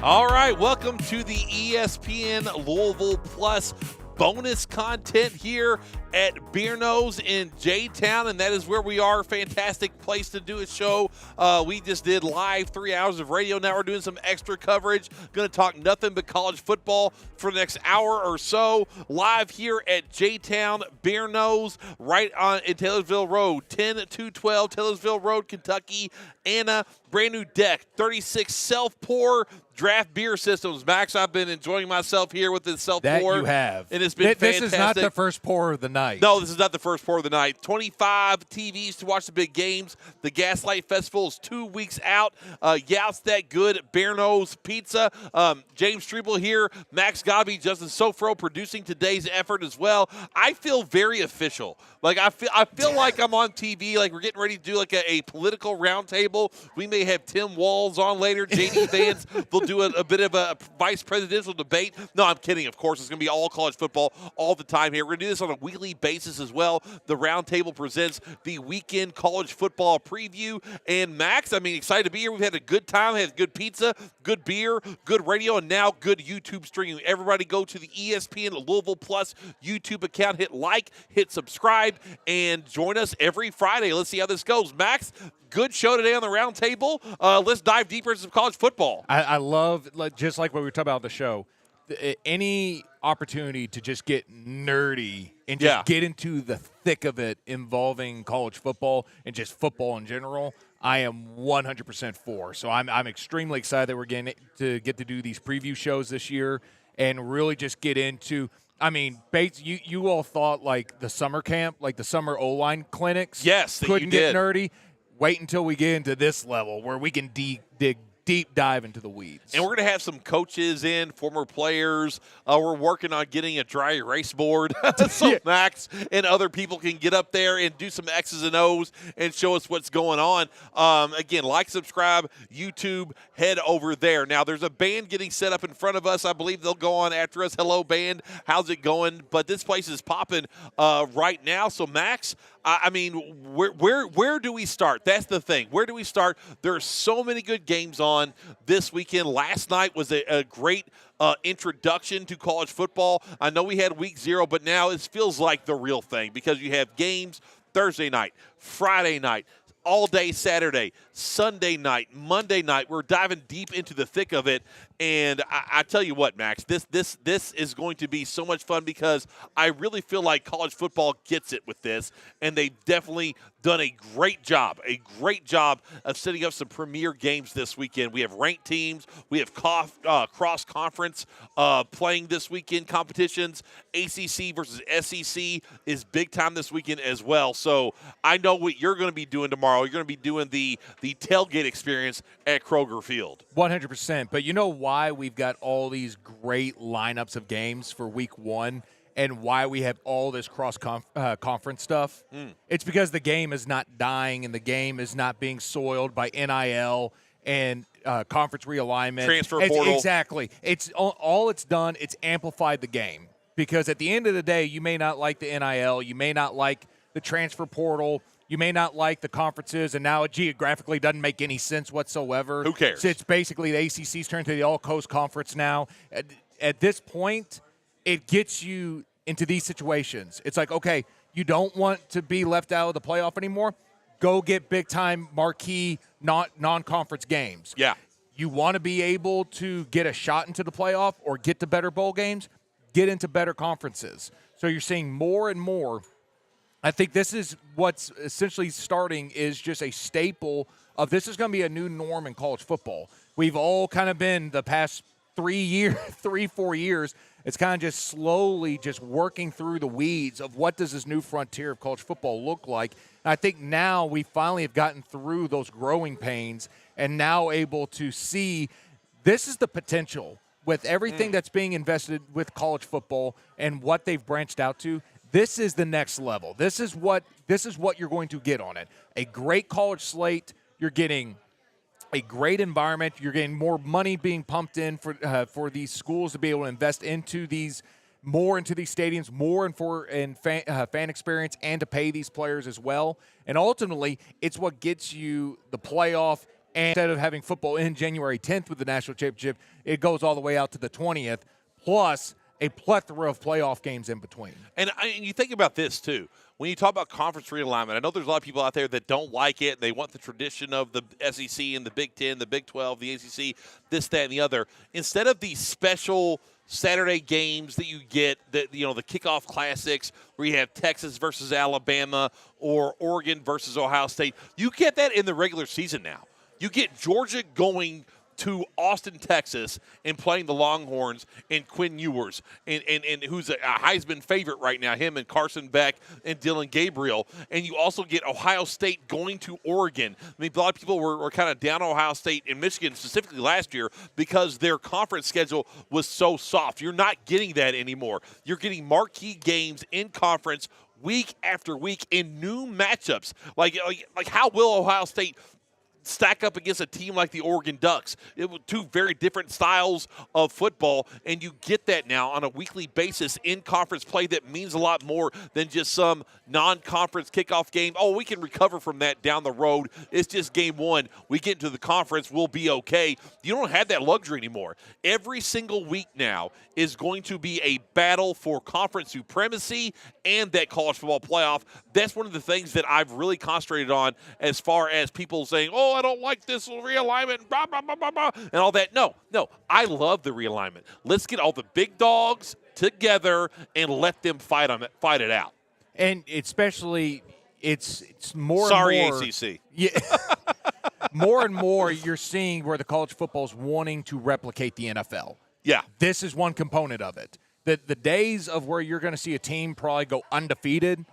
All right, welcome to the ESPN Louisville Plus bonus content here at Beer Nose in J-Town, and that is where we are. Fantastic place to do a show. We just did live 3 hours of radio. Now we're doing some extra coverage. Going to talk nothing but college football for the next hour or so. Live here at J-Town Beer Nose, right on in Taylorsville Road, 10212 Taylorsville Road, Kentucky. Anna, brand new deck, 36 self-pour draft beer systems. Max, I've been enjoying myself here with this self-pour. That you have. And it's been fantastic. This is not the first pour of the night. No, this is not the first pour of the night. 25 TVs to watch the big games. The Gaslight Festival is 2 weeks out. Yeah, it's that good. Bear Nose Pizza. James Streble here. Max Godby, Justin Sofro producing today's effort as well. I feel very official. Like I feel like I'm on TV. Like we're getting ready to do like a political roundtable. We may have Tim Walz on later. J.D. Vance. They'll do a bit of a vice presidential debate. No, I'm kidding. Of course, it's going to be all college football all the time here. We're going to do this on a weekly basis as well. The Roundtable presents the weekend college football preview. And Max, I mean, excited to be here. We've had a good time. Had good pizza, good beer, good radio, and now good YouTube streaming. Everybody go to the ESPN Louisville Plus YouTube account. Hit like, hit subscribe, and join us every Friday. Let's see how this goes. Max, good show today on the Roundtable. Let's dive deeper into some college football. I love, just like what we were talking about on the show, any opportunity to just get nerdy and just get into the thick of it involving college football and just football in general, I am 100% for. So I'm extremely excited that we're getting to do these preview shows this year and really just get into – I mean, you all thought like the summer camp, like the summer O-line clinics couldn't get nerdy. Wait until we get into this level where we can dig deep dive into the weeds. And we're going to have some coaches in, former players. We're working on getting a dry erase board so Max and other people can get up there and do some X's and O's and show us what's going on. Again, like, subscribe, YouTube, head over there. Now, there's a band getting set up in front of us. I believe they'll go on after us. Hello, band. How's it going? But this place is popping right now. So, Max, I mean, where do we start? That's the thing. Where do we start? There are so many good games on this weekend. Last night was a great introduction to college football. I know we had week 0, but now it feels like the real thing because you have games Thursday night, Friday night, all day Saturday, Sunday night, Monday night. We're diving deep into the thick of it. And I tell you what, Max, this is going to be so much fun because I really feel like college football gets it with this, and they've definitely done a great job of setting up some premier games this weekend. We have ranked teams. We have cross-conference playing this weekend competitions. ACC versus SEC is big time this weekend as well. So I know what you're going to be doing tomorrow. You're going to be doing the tailgate experience at Kroger Field. 100%. But you know why we've got all these great lineups of games for week 1 and why we have all this cross-conference stuff? It's because the game is not dying and the game is not being soiled by NIL and conference realignment. Transfer portal. Exactly. It's all it's done, it's amplified the game. Because at the end of the day, you may not like the NIL, you may not like the transfer portal, you may not like the conferences, and now it geographically doesn't make any sense whatsoever. Who cares? So it's basically the ACC's turned to the All-Coast Conference now. At this point, it gets you into these situations. It's like, okay, you don't want to be left out of the playoff anymore. Go get big-time marquee non-conference games. Yeah. You want to be able to get a shot into the playoff or get to better bowl games, get into better conferences. So you're seeing more and more. I think this is what's essentially starting is just a staple of this is going to be a new norm in college football. We've all kind of been the past 4 years, it's kind of just slowly just working through the weeds of what does this new frontier of college football look like. And I think now we finally have gotten through those growing pains and now able to see this is the potential with everything that's being invested with college football and what they've branched out to. This is the next level. This is what you're going to get on it. A great college slate. You're getting a great environment. You're getting more money being pumped in for these schools to be able to invest into these stadiums, more in fan experience, and to pay these players as well. And ultimately, it's what gets you the playoff. And instead of having football in January 10th with the national championship, it goes all the way out to the 20th, plus a plethora of playoff games in between. And you think about this, too. When you talk about conference realignment, I know there's a lot of people out there that don't like it. They want the tradition of the SEC and the Big Ten, the Big 12, the ACC, this, that, and the other. Instead of these special Saturday games that you get, the kickoff classics where you have Texas versus Alabama or Oregon versus Ohio State, you get that in the regular season now. You get Georgia going to Austin, Texas, and playing the Longhorns and Quinn Ewers, and who's a Heisman favorite right now, him and Carson Beck and Dylan Gabriel. And you also get Ohio State going to Oregon. I mean, a lot of people were kind of down on Ohio State and Michigan specifically last year because their conference schedule was so soft. You're not getting that anymore. You're getting marquee games in conference week after week in new matchups. Like how will Ohio State stack up against a team like the Oregon Ducks? It was two very different styles of football, and you get that now on a weekly basis in conference play that means a lot more than just some non-conference kickoff game. Oh, we can recover from that down the road. It's just game one. We get into the conference, we'll be okay. You don't have that luxury anymore. Every single week now is going to be a battle for conference supremacy and that college football playoff. That's one of the things that I've really concentrated on as far as people saying, oh, I don't like this realignment, blah, blah, blah, blah, blah, and all that. No, I love the realignment. Let's get all the big dogs together and let them fight it out. And especially, it's more Sorry, and more. ACC. Yeah. More and more you're seeing where the college football is wanting to replicate the NFL. Yeah. This is one component of it. The days of where you're going to see a team probably go undefeated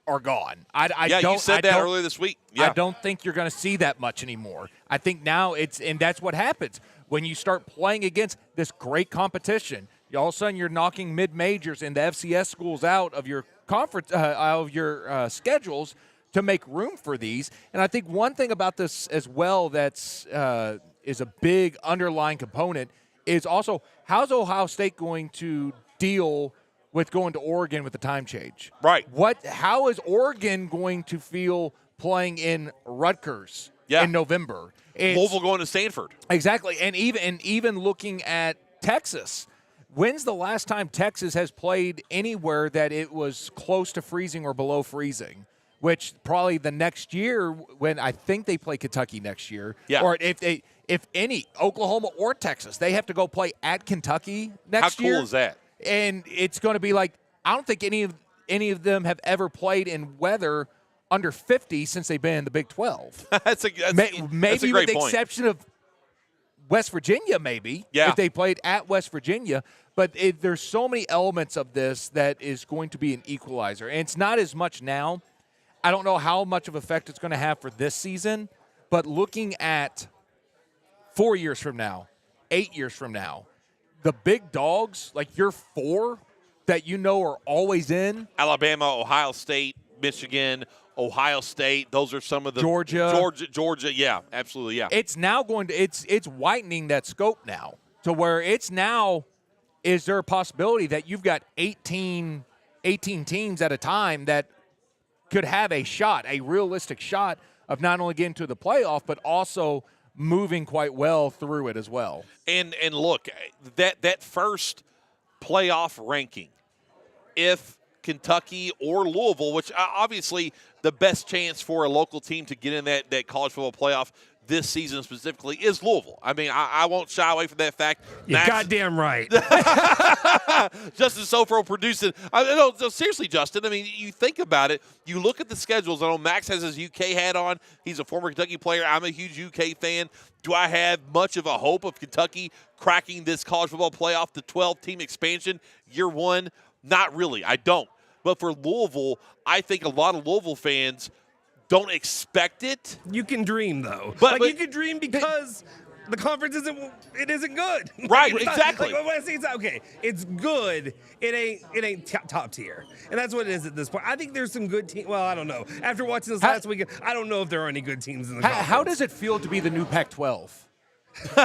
are gone. You said that earlier this week. Yeah. I don't think you're going to see that much anymore. I think now and that's what happens when you start playing against this great competition. All of a sudden, you're knocking mid-majors and the FCS schools out of your conference, out of your schedules to make room for these. And I think one thing about this as well that's is a big underlying component is also how's Ohio State going to deal with going to Oregon with the time change? Right. How is Oregon going to feel playing in Rutgers in November? Louisville going to Stanford. Exactly. And even looking at Texas, when's the last time Texas has played anywhere that it was close to freezing or below freezing? Which probably the next year when I think they play Kentucky next year. Yeah. Or if any, Oklahoma or Texas, they have to go play at Kentucky next year. How cool is that? And it's going to be like, I don't think any of them have ever played in weather under 50 since they've been in the Big 12. That's a maybe with the point. exception of West Virginia, maybe, if they played at West Virginia. But there's so many elements of this that is going to be an equalizer. And it's not as much now. I don't know how much of effect it's going to have for this season, but looking at 4 years from now, 8 years from now, the big dogs, like your four that you know are always in. Alabama, Ohio State, Michigan, Ohio State. Those are some of the Georgia. Yeah, absolutely. Yeah. It's now going to it's widening that scope now to where it's now. Is there a possibility that you've got 18 teams at a time that could have a realistic shot of not only getting to the playoff, but also moving quite well through it as well? And look, that first playoff ranking if Kentucky or Louisville, which obviously the best chance for a local team to get in that college football playoff this season specifically is Louisville. I mean, I won't shy away from that fact. You're goddamn right. Justin Sofro producing. No, seriously, Justin. I mean, you think about it. You look at the schedules. I know Max has his UK hat on. He's a former Kentucky player. I'm a huge UK fan. Do I have much of a hope of Kentucky cracking this college football playoff, the 12-team expansion, year one? Not really. I don't. But for Louisville, I think a lot of Louisville fans don't expect it. You can dream, though. But you can dream because the conference isn't good. Right, It's not, exactly. When I say it's okay, it's good. It ain't top tier, and that's what it is at this point. I think there's some good teams. Well, I don't know. After watching this last weekend, I don't know if there are any good teams in the conference. How does it feel to be the new Pac-12? We're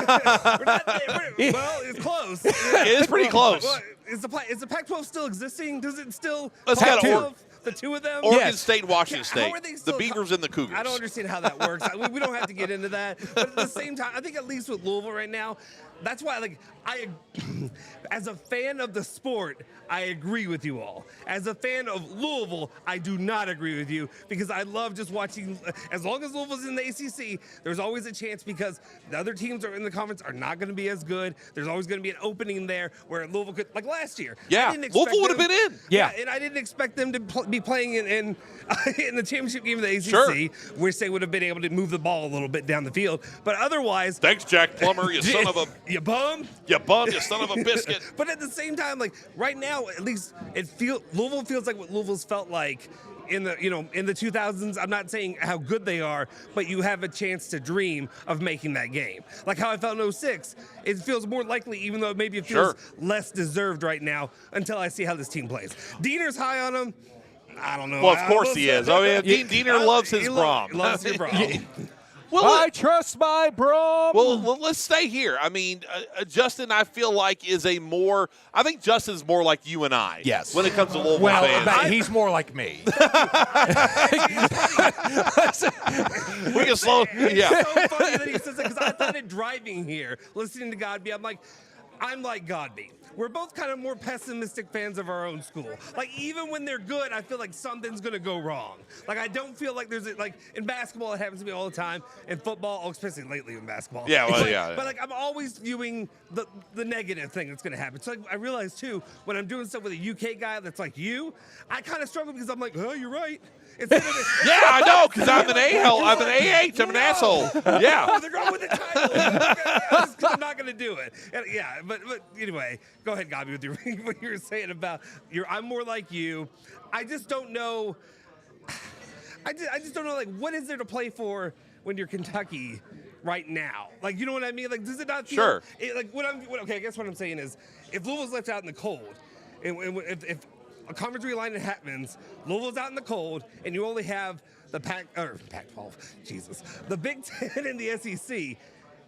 not there. Well, it's close. It is pretty close. Well, is the Pac-12 still existing? Does it still? Let's have Pac-12, the two of them. Oregon Yes. State, Washington How State. are they The still Beavers and the Cougars. I don't understand how that works. We don't have to get into that. But at the same time, I think at least with Louisville right now, that's why, as a fan of the sport, I agree with you all. As a fan of Louisville, I do not agree with you because I love just watching. As long as Louisville's in the ACC, there's always a chance because the other teams are in the conference are not going to be as good. There's always going to be an opening there where Louisville could, like last year. Yeah, Louisville would have been in. Yeah. And I didn't expect them to be playing in the championship game of the ACC, Sure. which they would have been able to move the ball a little bit down the field. But otherwise, Thanks, Jack Plummer, you son of a you bum. you bum, you son of a biscuit. But at the same time, like right now, at least Louisville feels like what Louisville's felt like in the 2000s. I'm not saying how good they are, but you have a chance to dream of making that game. Like how I felt in 06. It feels more likely, even though maybe it feels less deserved right now until I see how this team plays. Diener's high on them. I don't know. Well, of course he is. I mean, Diener loves his Brom. Loves his Brom. Well, I trust my Brom. Well, let's stay here. I mean, Justin, I feel like I think Justin's more like you and I. Yes. When it comes to Louisville fans. But he's more like me. We can slow. Yeah. It's so funny that he says that because I thought it driving here, listening to Godby, I'm like Godby. We're both kind of more pessimistic fans of our own school. Like, even when they're good, I feel like something's going to go wrong. Like, I don't feel like there's, like, in basketball, it happens to me all the time. In football, especially lately in basketball. Yeah, well, But, like, I'm always viewing the negative thing that's going to happen. So, like, I realize, too, when I'm doing stuff with a UK guy that's like you, I kind of struggle because I'm like, oh, you're right. Instead of Yeah, I know, because I'm an A-hole. I'm an AH. I'm an asshole. Yeah. Oh, they're going with the title. I'm not going to do it. And, yeah, but anyway, go ahead, Gabi, with what you were saying about I'm more like you. I just don't know. I just don't know, like, what is there to play for when you're Kentucky right now? Like, you know what I mean? Like, does it not feel okay, I guess what I'm saying is if Louisville's left out in the cold, and if a conference realignment happens, Louisville's out in the cold, and you only have the Pac-12, Jesus, the Big Ten and the SEC,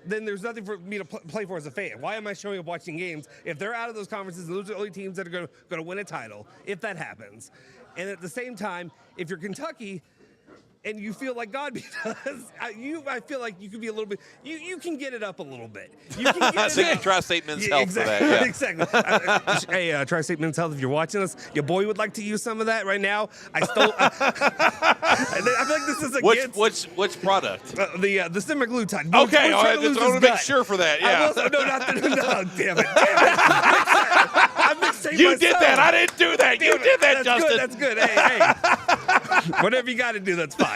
then there's nothing for me to play for as a fan. Why am I showing up watching games if they're out of those conferences? Those are the only teams that are going to win a title if that happens. And at the same time, if you're Kentucky and you feel like Godby does, I feel like you could be a little bit. You can get it up a little bit. You can get it up. Tri-State Men's Health exactly, for that. Yeah. Exactly. Hey, Tri-State Men's Health, if you're watching us, your boy would like to use some of that right now. I feel like this is against Which product? the semaglutide. Okay, I want to make sure for that. Yeah. No, damn it. You did that. I didn't do that. You did that, Justin. That's good. Hey. Whatever you got to do, that's fine.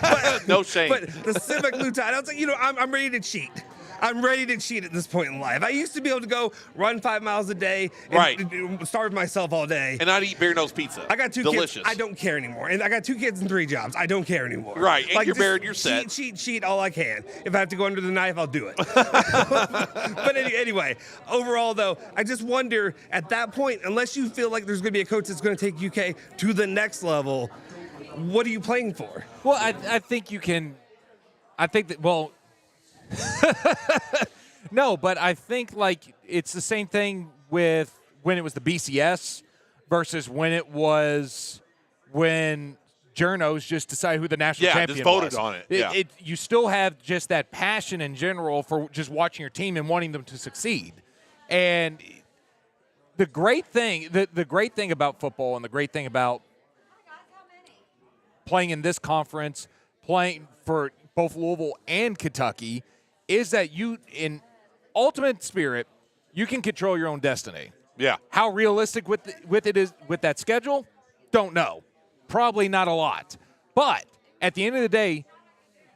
But, no shame. But the semaglutide, I was like, I'm ready to cheat. I'm ready to cheat at this point in life. I used to be able to go run 5 miles a day and starve myself all day. And not eat beer nose pizza. I got 2 Delicious. kids. I don't care anymore. And I got 2 kids and 3 jobs. I don't care anymore. Right. And you're married, you're set. Cheat all I can. If I have to go under the knife, I'll do it. But anyway, overall, though, I just wonder at that point, unless you feel like there's going to be a coach that's going to take UK to the next level, what are you playing for? Well, I think you can. I think that, well, no, but I think like it's the same thing with when it was the BCS versus when Journos just decided who the national champion just voted was. on it. You still have just that passion in general for just watching your team and wanting them to succeed. And the great thing about football and the great thing about playing in this conference, playing for both Louisville and Kentucky, is that you, in ultimate spirit, you can control your own destiny. Yeah. How realistic with it is with that schedule? Don't know. Probably not a lot. But at the end of the day,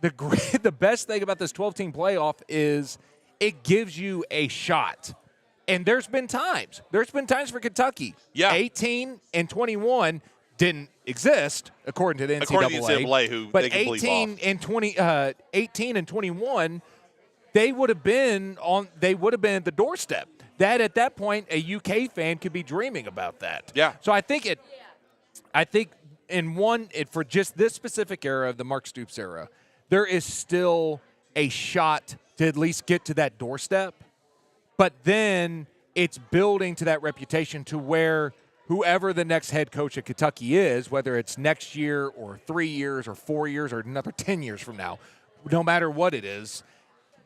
the best thing about this 12-team playoff is it gives you a shot. And there's been times for Kentucky. Yeah. 18 and 21 didn't exist according to the NCAA. According to the NCAA, who but they can believe off. 18 and 21, they would have been at the doorstep. That at that point, a UK fan could be dreaming about that. Yeah. So I think for just this specific era of the Mark Stoops era, there is still a shot to at least get to that doorstep. But then it's building to that reputation to where whoever the next head coach at Kentucky is, whether it's next year or 3 years or 4 years or another 10 years from now, no matter what it is,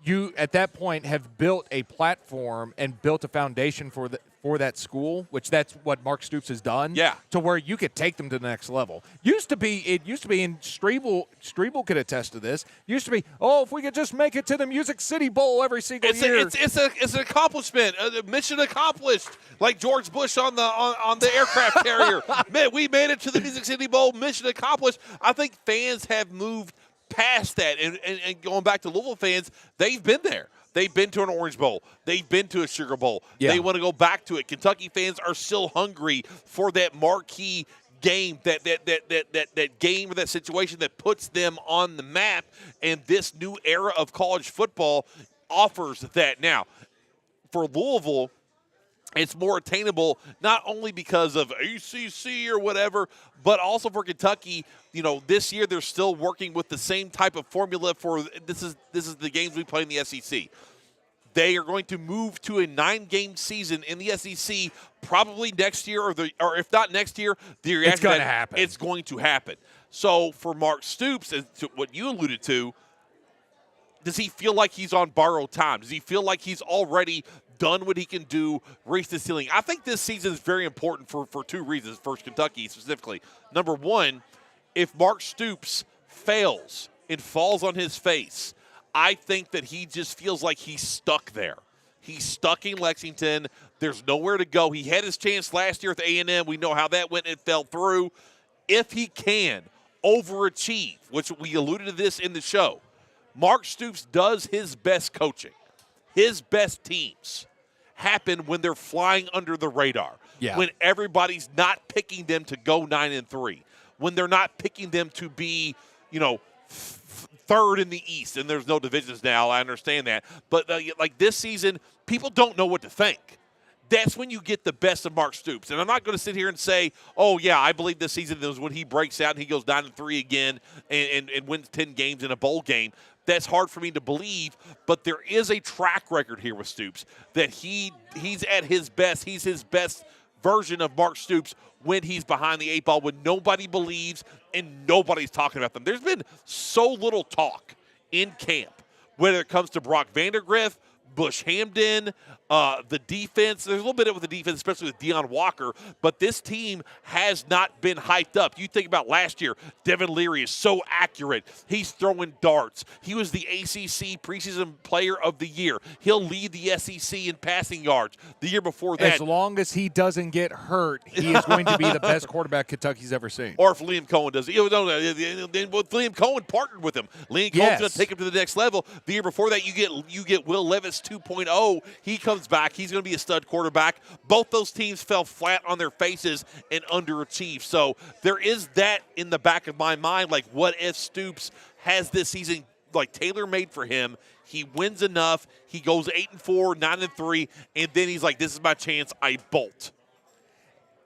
you at that point have built a platform and built a foundation for that school, which that's what Mark Stoops has done. Yeah. To where you could take them to the next level. It used to be in Streble could attest to this. Used to be, if we could just make it to the Music City Bowl every single year. It's an accomplishment, mission accomplished, like George Bush on the aircraft carrier. Man, we made it to the Music City Bowl, mission accomplished. I think fans have moved past that, and going back to Louisville fans, they've been there. They've been to an Orange Bowl. They've been to a Sugar Bowl. Yeah. They want to go back to it. Kentucky fans are still hungry for that marquee game, that game or that situation that puts them on the map, and this new era of college football offers that. Now, for Louisville, it's more attainable not only because of ACC or whatever, but also for Kentucky. This year they're still working with the same type of formula for this is the games we play in the SEC. They are going to move to a 9-game season in the SEC probably next year, or if not next year, the year it's going to happen. It's going to happen. So for Mark Stoops, as to what you alluded to, does he feel like he's on borrowed time? Does he feel like he's already done what he can do, reached the ceiling? I think this season is very important for 2 reasons. First, Kentucky specifically. Number one, if Mark Stoops fails and falls on his face, I think that he just feels like he's stuck there. He's stuck in Lexington. There's nowhere to go. He had his chance last year with A&M. We know how that went. It fell through. If he can overachieve, which we alluded to this in the show, Mark Stoops does his best coaching. His best teams happen when they're flying under the radar. Yeah. When everybody's not picking them to go 9-3. When they're not picking them to be, third in the East, and there's no divisions now. I understand that. But like this season, people don't know what to think. That's when you get the best of Mark Stoops. And I'm not going to sit here and say, I believe this season is when he breaks out and he goes 9-3 again and wins 10 games in a bowl game. That's hard for me to believe, but there is a track record here with Stoops that he's at his best. He's his best version of Mark Stoops when he's behind the 8 ball, when nobody believes and nobody's talking about them. There's been so little talk in camp, whether it comes to Brock Vandagriff, Bush Hamden, the defense. There's a little bit with the defense, especially with Deion Walker, but this team has not been hyped up. You think about last year, Devin Leary is so accurate. He's throwing darts. He was the ACC preseason player of the year. He'll lead the SEC in passing yards. The year before that, as long as he doesn't get hurt, he is going to be the best quarterback Kentucky's ever seen. Or if Liam Cohen does it. Liam Cohen partnered with him. Liam Cohen's going to take him to the next level. The year before that, you get Will Levis 2.0. He comes back. He's going to be a stud quarterback. Both those teams fell flat on their faces and underachieved. So there is that in the back of my mind. Like, what if Stoops has this season like tailor-made for him? He wins enough. He goes 8-4, 9-3, and then he's like, "This is my chance. I bolt."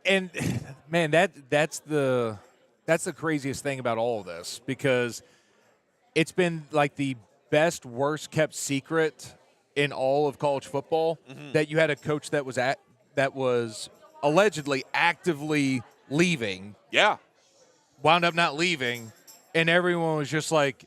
And man, that's the craziest thing about all of this, because it's been like the best, worst kept secret in all of college football that you had a coach that was allegedly actively leaving. Yeah. Wound up not leaving, and everyone was just like,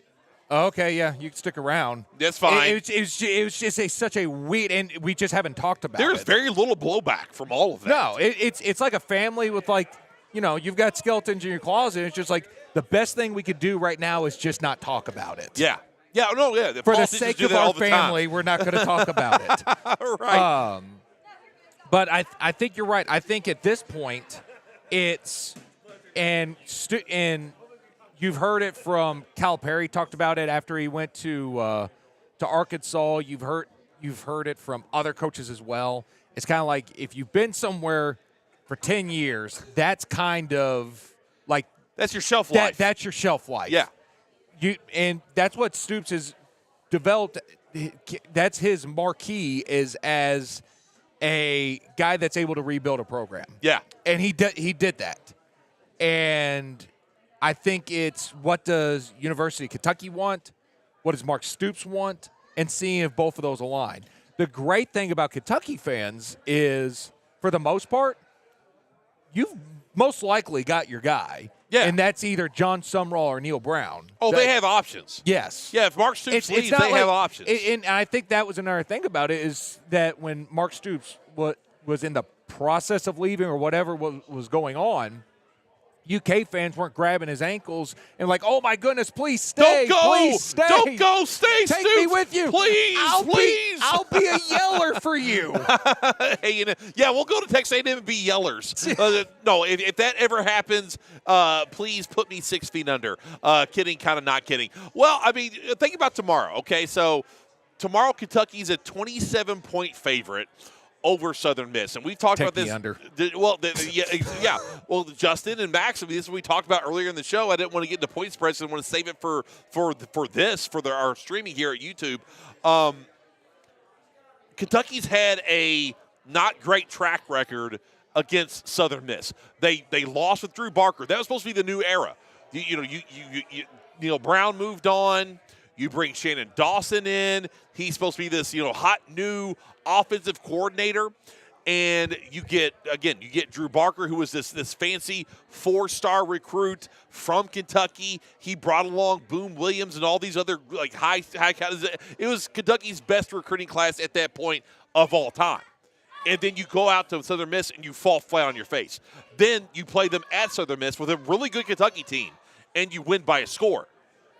Okay, yeah, you can stick around. That's fine. It was just such a weird, and we just haven't talked about There's it. very little blowback from all of that. No, it's like a family with like, you've got skeletons in your closet. And it's just like the best thing we could do right now is just not talk about it. Yeah. Yeah, no, yeah. For the sake of our family, we're not going to talk about it. Right. But I think you're right. I think at this point, and you've heard it from Calipari, talked about it after he went to Arkansas. You've heard it from other coaches as well. It's kind of like if you've been somewhere for 10 years, that's kind of like that's your shelf life. That's your shelf life. Yeah. And that's what Stoops has developed. That's his marquee is as a guy that's able to rebuild a program. Yeah. And he did that. And I think it's what does University of Kentucky want? What does Mark Stoops want? And seeing if both of those align. The great thing about Kentucky fans is, for the most part, you've most likely got your guy. Yeah. And that's either John Sumrall or Neil Brown. Oh, they have options. Yes. Yeah, if Mark Stoops leaves, they have options. And I think that was another thing about it is that when Mark Stoops was in the process of leaving or whatever was going on, UK fans weren't grabbing his ankles and like, oh my goodness, please stay. Don't go. Please stay. Don't go. Stay, Take Stoops. me with you. Please, please. I'll be a yeller for you. Hey, yeah, we'll go to Texas A&M and be yellers. No, if that ever happens, please put me 6 feet under. Kidding, kind of not kidding. Well, I mean, think about tomorrow, okay? So tomorrow Kentucky's a 27-point favorite over Southern Miss, and we've talked about this. Under. Well, yeah. Well, Justin and Max, I mean, this is what we talked about earlier in the show. I didn't want to get into point spreads. I want to save it for our streaming here at YouTube. Kentucky's had a not great track record against Southern Miss. They lost with Drew Barker. That was supposed to be the new era. Neil Brown moved on. You bring Shannon Dawson in. He's supposed to be this, hot new offensive coordinator. And you get Drew Barker, who was this fancy 4-star recruit from Kentucky. He brought along Boone Williams and all these other high. It was Kentucky's best recruiting class at that point of all time. And then you go out to Southern Miss and you fall flat on your face. Then you play them at Southern Miss with a really good Kentucky team, and you win by a score.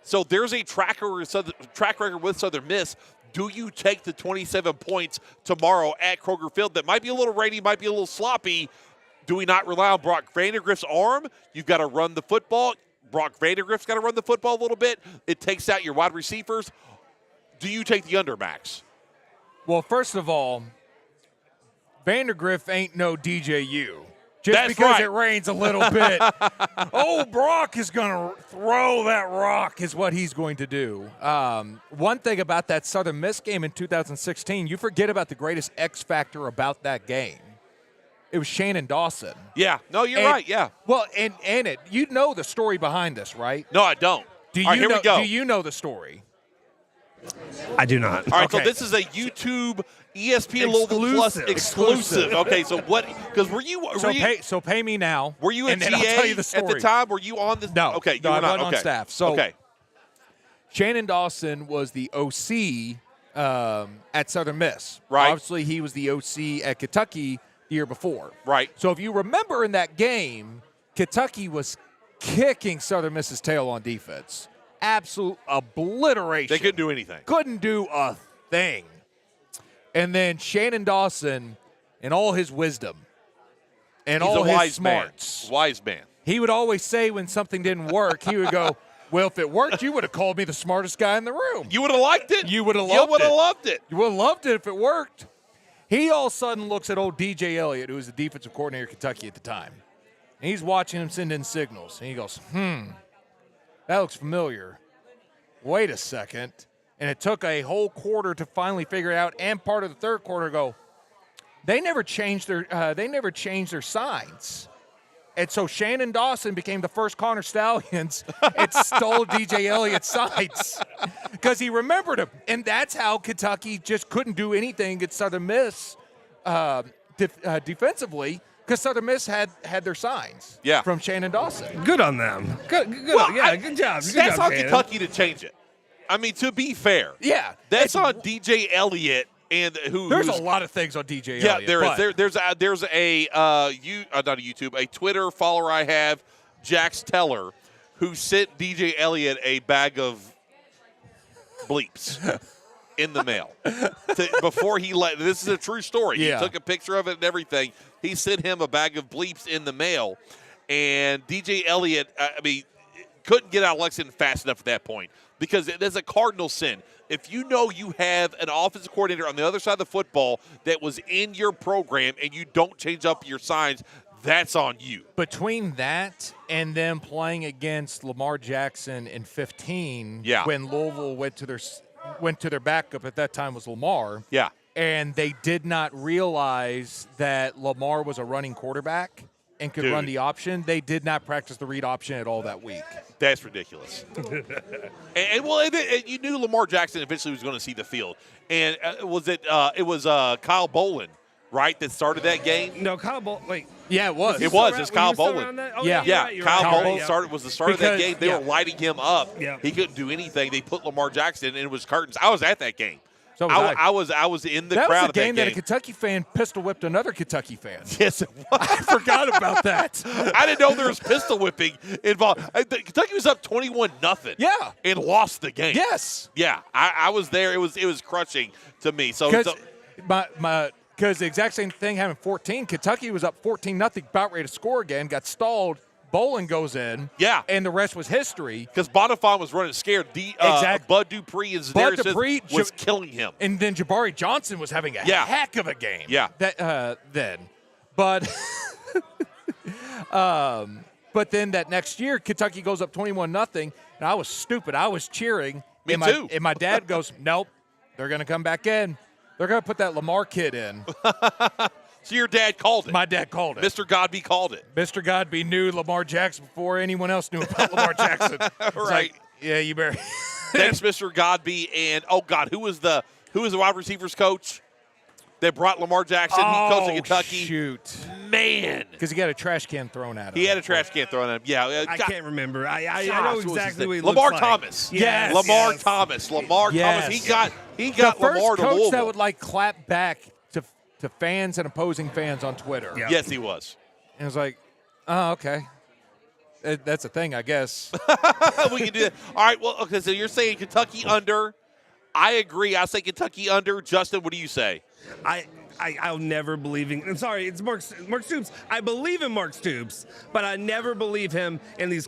So there's a track record with Southern Miss. Do you take the 27 points tomorrow at Kroger Field? That might be a little rainy, might be a little sloppy. Do we not rely on Brock Vandegrift's arm? You've got to run the football. Brock Vandegrift's got to run the football a little bit. It takes out your wide receivers. Do you take the under, Max? Well, first of all, Vandegrift ain't no DJU. Just That's because right. It rains a little bit. Oh, Brock is going to throw that rock is what he's going to do. One thing about that Southern Miss game in 2016, you forget about the greatest X factor about that game. It was Shannon Dawson. Yeah. No, you're right. Yeah. Well, and you know the story behind this, right? No, I don't. Do you All right, here know, we go. Do you know the story? I do not. All right, Okay. so this is a YouTube ESPN Louisville Plus exclusive. Okay, so what? Because were you Pay me now. were you a and GA then I'll tell you the story. at the time? Were you on this? No. Okay, no, you were I not. wasn't on staff. So okay. Shannon Dawson was the OC at Southern Miss. Right. Obviously, he was the OC at Kentucky the year before. Right. So if you remember in that game, Kentucky was kicking Southern Miss's tail on defense. Absolute obliteration. They couldn't do anything. Couldn't do a thing. And then Shannon Dawson, in all his wisdom and He's all a his wise smarts, man. Wise man. he would always say when something didn't work, he would go, well, if it worked, you would have called me the smartest guy in the room. You would have liked it. You would have You loved would have it. loved it. You would have loved it if it worked. He all of a sudden looks at old DJ Elliott, who was the defensive coordinator of Kentucky at the time. And he's watching him send in signals. And he goes, that looks familiar. Wait a second. And it took a whole quarter to finally figure it out, and part of the third quarter go, they never changed their signs. And so Shannon Dawson became the first Connor Stallions and stole DJ Elliott's signs because he remembered him. And that's how Kentucky just couldn't do anything against Southern Miss defensively because Southern Miss had their signs from Shannon Dawson. Good on them. Good. Well, Yeah, good job. Good That's job, on Shannon. Kentucky to change it. I mean, to be fair, Yeah. that's on DJ Elliott. And there's a lot of things on DJ yeah, Elliott. there is. There's not a YouTube, a Twitter follower I have, Jax Teller, who sent DJ Elliott a bag of bleeps in the mail before he let. This is a true story. Yeah. He took a picture of it and everything. He sent him a bag of bleeps in the mail, and DJ Elliott, couldn't get out of Lexington fast enough at that point because it is a cardinal sin. If you know you have an offensive coordinator on the other side of the football that was in your program and you don't change up your signs, that's on you. Between that and them playing against Lamar Jackson in 15, when Louisville went to their backup at that time was Lamar. Yeah. And they did not realize that Lamar was a running quarterback and could run the option. They did not practice the read option at all that week. That's ridiculous. and you knew Lamar Jackson eventually was going to see the field. And it was Kyle Bolin, right, that started that game? No, Kyle Bolin. Wait. Yeah, it was. It was Kyle Bolin. Oh, yeah. Kyle Bolin was the start of that game. They were lighting him up. Yeah. He couldn't do anything. They put Lamar Jackson, and it was curtains. I was at that game. So was I was in the that crowd was a of game that that a Kentucky fan pistol whipped another Kentucky fan. Yes, it was. I forgot about that. I didn't know there was pistol whipping involved. Kentucky was up 21-0. Yeah. And lost the game. Yes. Yeah, I was there. It was crushing to me. Because the exact same thing happened in 14. Kentucky was up 14-0, about ready to score again, got stalled. Bolin goes in. Yeah. And the rest was history. Because Bonifant was running scared. Exactly. Bud Dupree and Zadarius was killing him. And then Jabari Johnson was having a heck of a game. Yeah. Then. But but then that next year, Kentucky goes up 21-0, and I was stupid. I was cheering. Me too. And my dad goes, nope, they're going to come back in. They're going to put that Lamar kid in. So your dad called it. My dad called it. Mr. Godby called it. Mr. Godby knew Lamar Jackson before anyone else knew about Lamar Jackson. Right. Yeah, you better. Thanks, Mr. Godby. And, who was the wide receivers coach that brought Lamar Jackson? He coached in Kentucky. Shoot. Man. Because he got a trash can thrown at him. He had a trash can thrown at him. Yeah. I can't remember. I know exactly what he Lamar looks Thomas. Like. Yes. Lamar Thomas. Lamar Thomas. He got Lamar to Louisville. The first coach that would, clap back to fans and opposing fans on Twitter. Yeah. Yes, he was. And it was like, oh, okay. That's a thing, I guess. We can do that. All right, well, okay, so you're saying Kentucky under. I agree. I say Kentucky under. Justin, what do you say? I'll never believe in. I'm sorry, it's Mark Stoops. I believe in Mark Stoops, but I never believe him in these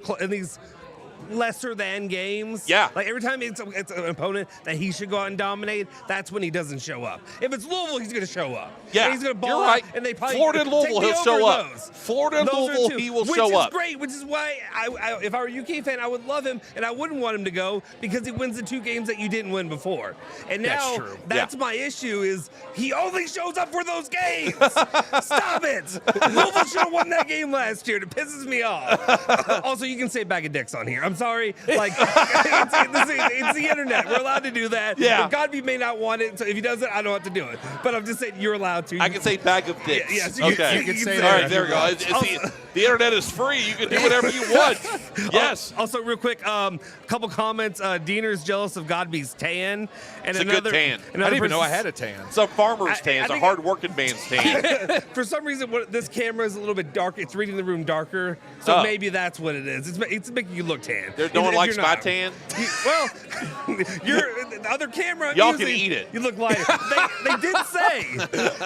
lesser than games. Yeah. Like every time it's an opponent that he should go out and dominate, that's when he doesn't show up. If it's Louisville, he's going to show up. Yeah. And he's going to ball You're right. out, and they probably Florida and Louisville, take he'll the show over up. those. Florida and Those are Louisville, two, he will show up. Which is great, which is why I if I were a UK fan, I would love him, and I wouldn't want him to go because he wins the 2 games that you didn't win before. And now that's my issue is he only shows up for those games. Stop it. Louisville should have won that game last year. It pisses me off. Also, you can say bag of dicks on here. I'm sorry. Like, it's the internet. We're allowed to do that. Yeah. Godby may not want it, so if he does it, I don't have to do it. But I'm just saying you're allowed to. I can say bag of dicks. Yes, okay. you can say All that. right, there we go. The internet is free. You can do whatever you want. Yes. Also, real quick, couple comments. Diener's jealous of Godby's tan. And It's a good tan. I didn't even know I had a tan. It's a farmer's tan. It's a hard-working man's tan. For some reason, this camera is a little bit dark. It's reading the room darker, so maybe that's what it is. It's making you look tan. No one likes my tan? Well, the other camera. Y'all can eat it. You look lighter.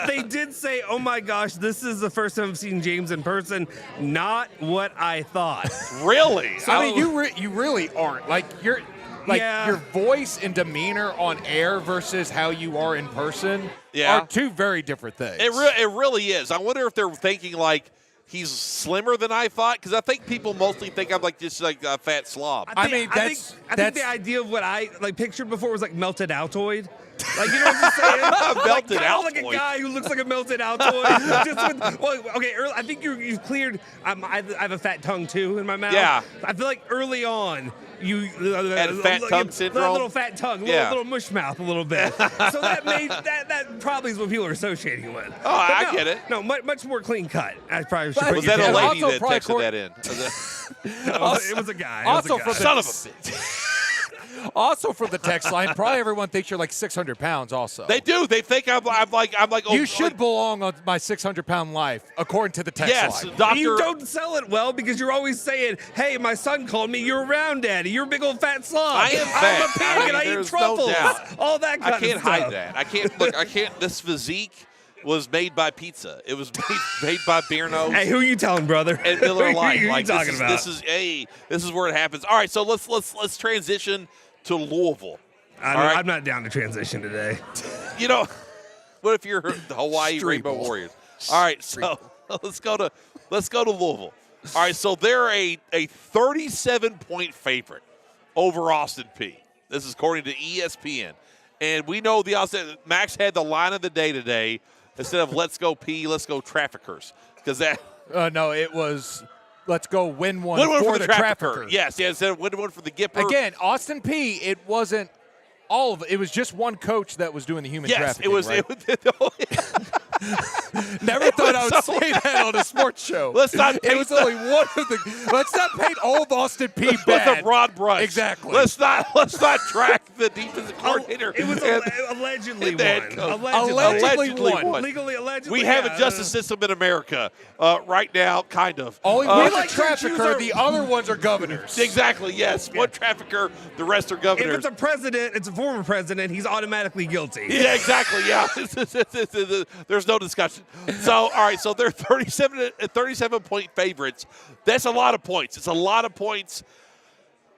They did say, oh my gosh, this is the first time I've seen James in person. Not what I thought. Really? So, I mean, you really aren't. Your voice and demeanor on air versus how you are in person are 2 very different things. It really is. I wonder if they're thinking he's slimmer than I thought, because I think people mostly think I'm just a fat slob. I think the idea of what I pictured before was melted Altoid. You know what I'm saying? Melted Altoid. Altoid. Like a guy who looks like a melted Altoid. I think you've cleared. I have a fat tongue too in my mouth. Yeah. I feel like early on you had fat tongue syndrome. A little fat tongue, little mush mouth, a little bit. So that probably is what people are associating with. Oh, I get it. No, much more clean cut. I probably should. Was that a lady also that texted that in? No, it was a guy. Also, from son of a bitch. Also from the text line, probably everyone thinks you're like 600 pounds also. They do. They think I'm like. You should belong on my 600-pound life, according to the text Yes, line. Doctor. You don't sell it well because you're always saying, "Hey, my son called me. You're a round daddy. You're a big old fat slob. I am I'm a fat. pig and I eat There's no truffles. doubt. All that kind I can't of stuff. hide that. I can't look. I can't. This physique was made by pizza. It was made by Beer Nose. Hey, who you telling, brother? And Miller Lite. Who you Like talking about? This is where it happens. All right, so let's transition to Louisville. All right? I'm not down to transition today. You know, what if you're the Hawaii Streble. Rainbow Warriors? All right, so let's go to Louisville. All right, so they're a 37-point favorite over Austin Peay. This is according to ESPN. And we know Max had the line of the day today. Instead of let's go P, let's go traffickers. Because that. No, it was let's go win one for the trafficker. trafficker. Yes, instead of win one for the Gipper. Again, Austin Peay, it wasn't all of it. It was just one coach that was doing the human trafficking. Yes, right? Never It thought I was would so- say that on a sports show. Let's not It paint was only one of the. Let's not paint all of Austin Peay with bad. a broad brush. Exactly. Let's not track the defensive coordinator. It was and- allegedly and the head one. coach. Allegedly won. won. Legally, allegedly. We have yeah. a justice system in America right now, kind of. Only Uh, one's a like to choose trafficker. our- The other ones are governors. Exactly, yes. One trafficker, the rest are If governors. it's a president, it's a former president, he's automatically guilty. Yeah, exactly. Yeah, there's no discussion. So, all right. So they're 37-point favorites. That's a lot of points. It's a lot of points.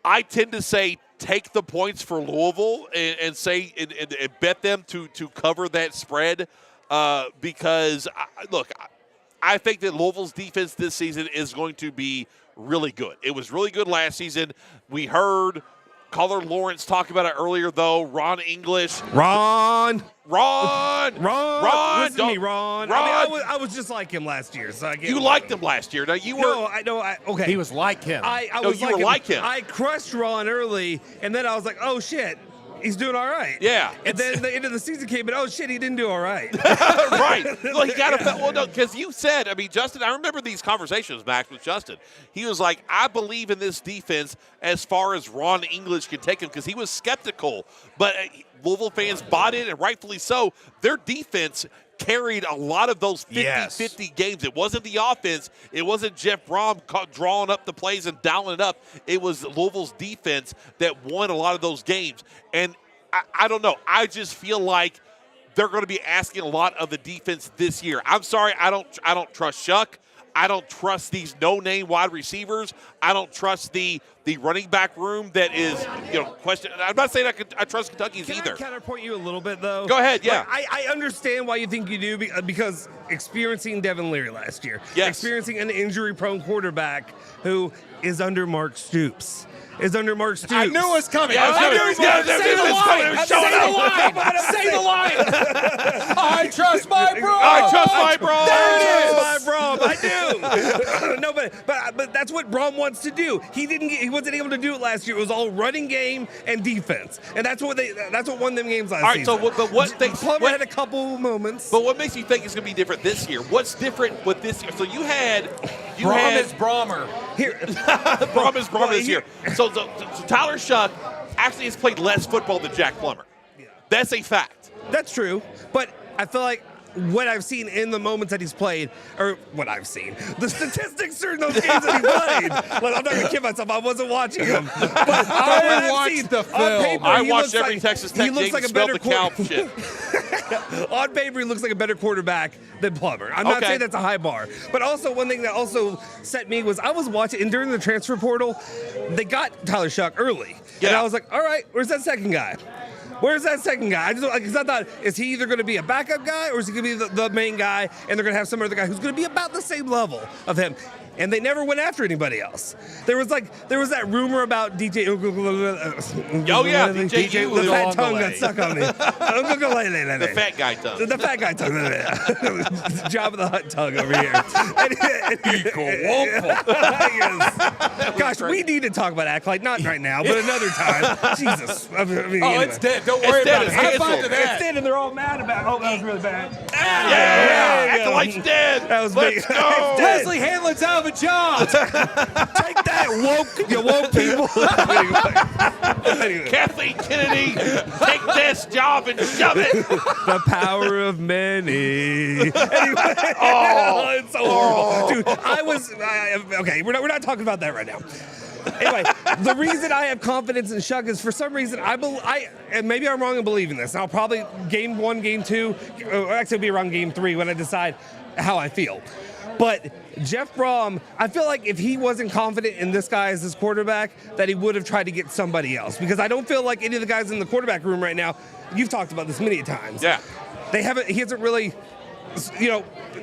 I tend to say take the points for Louisville and say and bet them to cover that spread because I think that Louisville's defense this season is going to be really good. It was really good last season. We heard Caller Lawrence talk about it earlier, though. Ron English. Ron. Listen to me, Ron. Ron. I was just like him last year, so I get You liked him last year. Now you were. No, I know. Okay. He was like him. I No, was you were like him. I crushed Ron early, and then I was like, oh shit, he's doing all right. Yeah. And then the end of the season came, and oh shit, he didn't do all right. Right. Well, he got a well, no, because you said, Justin, I remember these conversations, Max, with Justin. He was like, I believe in this defense as far as Ron English can take him, because he was skeptical. But Louisville fans bought in, and rightfully so. Their defense carried a lot of those 50-50 games. It wasn't the offense. It wasn't Jeff Brom drawing up the plays and dialing it up. It was Louisville's defense that won a lot of those games. And I don't know. I just feel like they're going to be asking a lot of the defense this year. I'm sorry, I don't trust Shuck. I don't trust these no-name wide receivers. I don't trust the running back room that is, question. I'm not saying I trust Kentucky's Can either. I counterpoint you a little bit, though? Go ahead, yeah. Like, I understand why you think you do, because experiencing Devin Leary last year, Yes. experiencing an injury-prone quarterback who is under Mark Stoops. I knew it was coming. Yeah, I knew it was coming. Say the line. It was Say showing the up. line. Say the line. I trust my bro. I trust my bro. There it is. My Brom, I do. No, but that's what Brom wants to do. He wasn't able to do it last year. It was all running game and defense, and that's what won them games last All right, season. so but what things? Plummer had a couple moments. But what makes you think it's going to be different this year? What's different with this year? So you had Brom is Brommer. Here, Brom is this year. So Tyler Shuck actually has played less football than Jack Plummer. Yeah. That's a fact. That's true, but I feel like what I've seen in the moments that he's played, or what I've seen, the statistics are in those games that he played. Like, I'm not gonna kid myself. I wasn't watching him. But I watched the film. I watched every Texas Tech game and smelled the cow shit. On paper, he looks like a better quarterback than Plummer. I'm not Okay. saying that's a high bar. But also, one thing that also set me was I was watching, and during the transfer portal, they got Tyler Shuck early. And Yeah. I was like, all right, where's that second guy? Where's that second guy? Because I thought, is he either going to be a backup guy or is he going to be the main guy, and they're going to have some other guy who's going to be about the same level of him? And they never went after anybody else. There was that rumor about DJ. Oh, yeah, DJ The fat Uiagalelei. tongue got stuck on me. The The fat guy tongue. The fat guy tongue. Job of the Hutt tongue over here. Yes. Gosh, we need to talk about Acolyte. Not right now, but another time. Jesus. I mean, anyway. It's dead. Don't worry It's dead. about it. It's High canceled. five to It's that. dead, and they're all mad about it. Oh, that was really bad. Yeah, Yeah. Acolyte's dead. That was Let's big. go. Leslie Hanlon's out of a job. Take that, you woke people. Kathleen Kennedy, take this job and shove it. The power of many. Anyway, it's so horrible. Dude, okay, we're not talking about that right now. Anyway, the reason I have confidence in Shuck is for some reason and maybe I'm wrong in believing this. And I'll probably game 1, game 2, actually it'll be around game 3 when I decide how I feel. But Jeff Brom, I feel like if he wasn't confident in this guy as his quarterback, that he would have tried to get somebody else. Because I don't feel like any of the guys in the quarterback room right now, you've talked about this many times. Yeah. He hasn't really,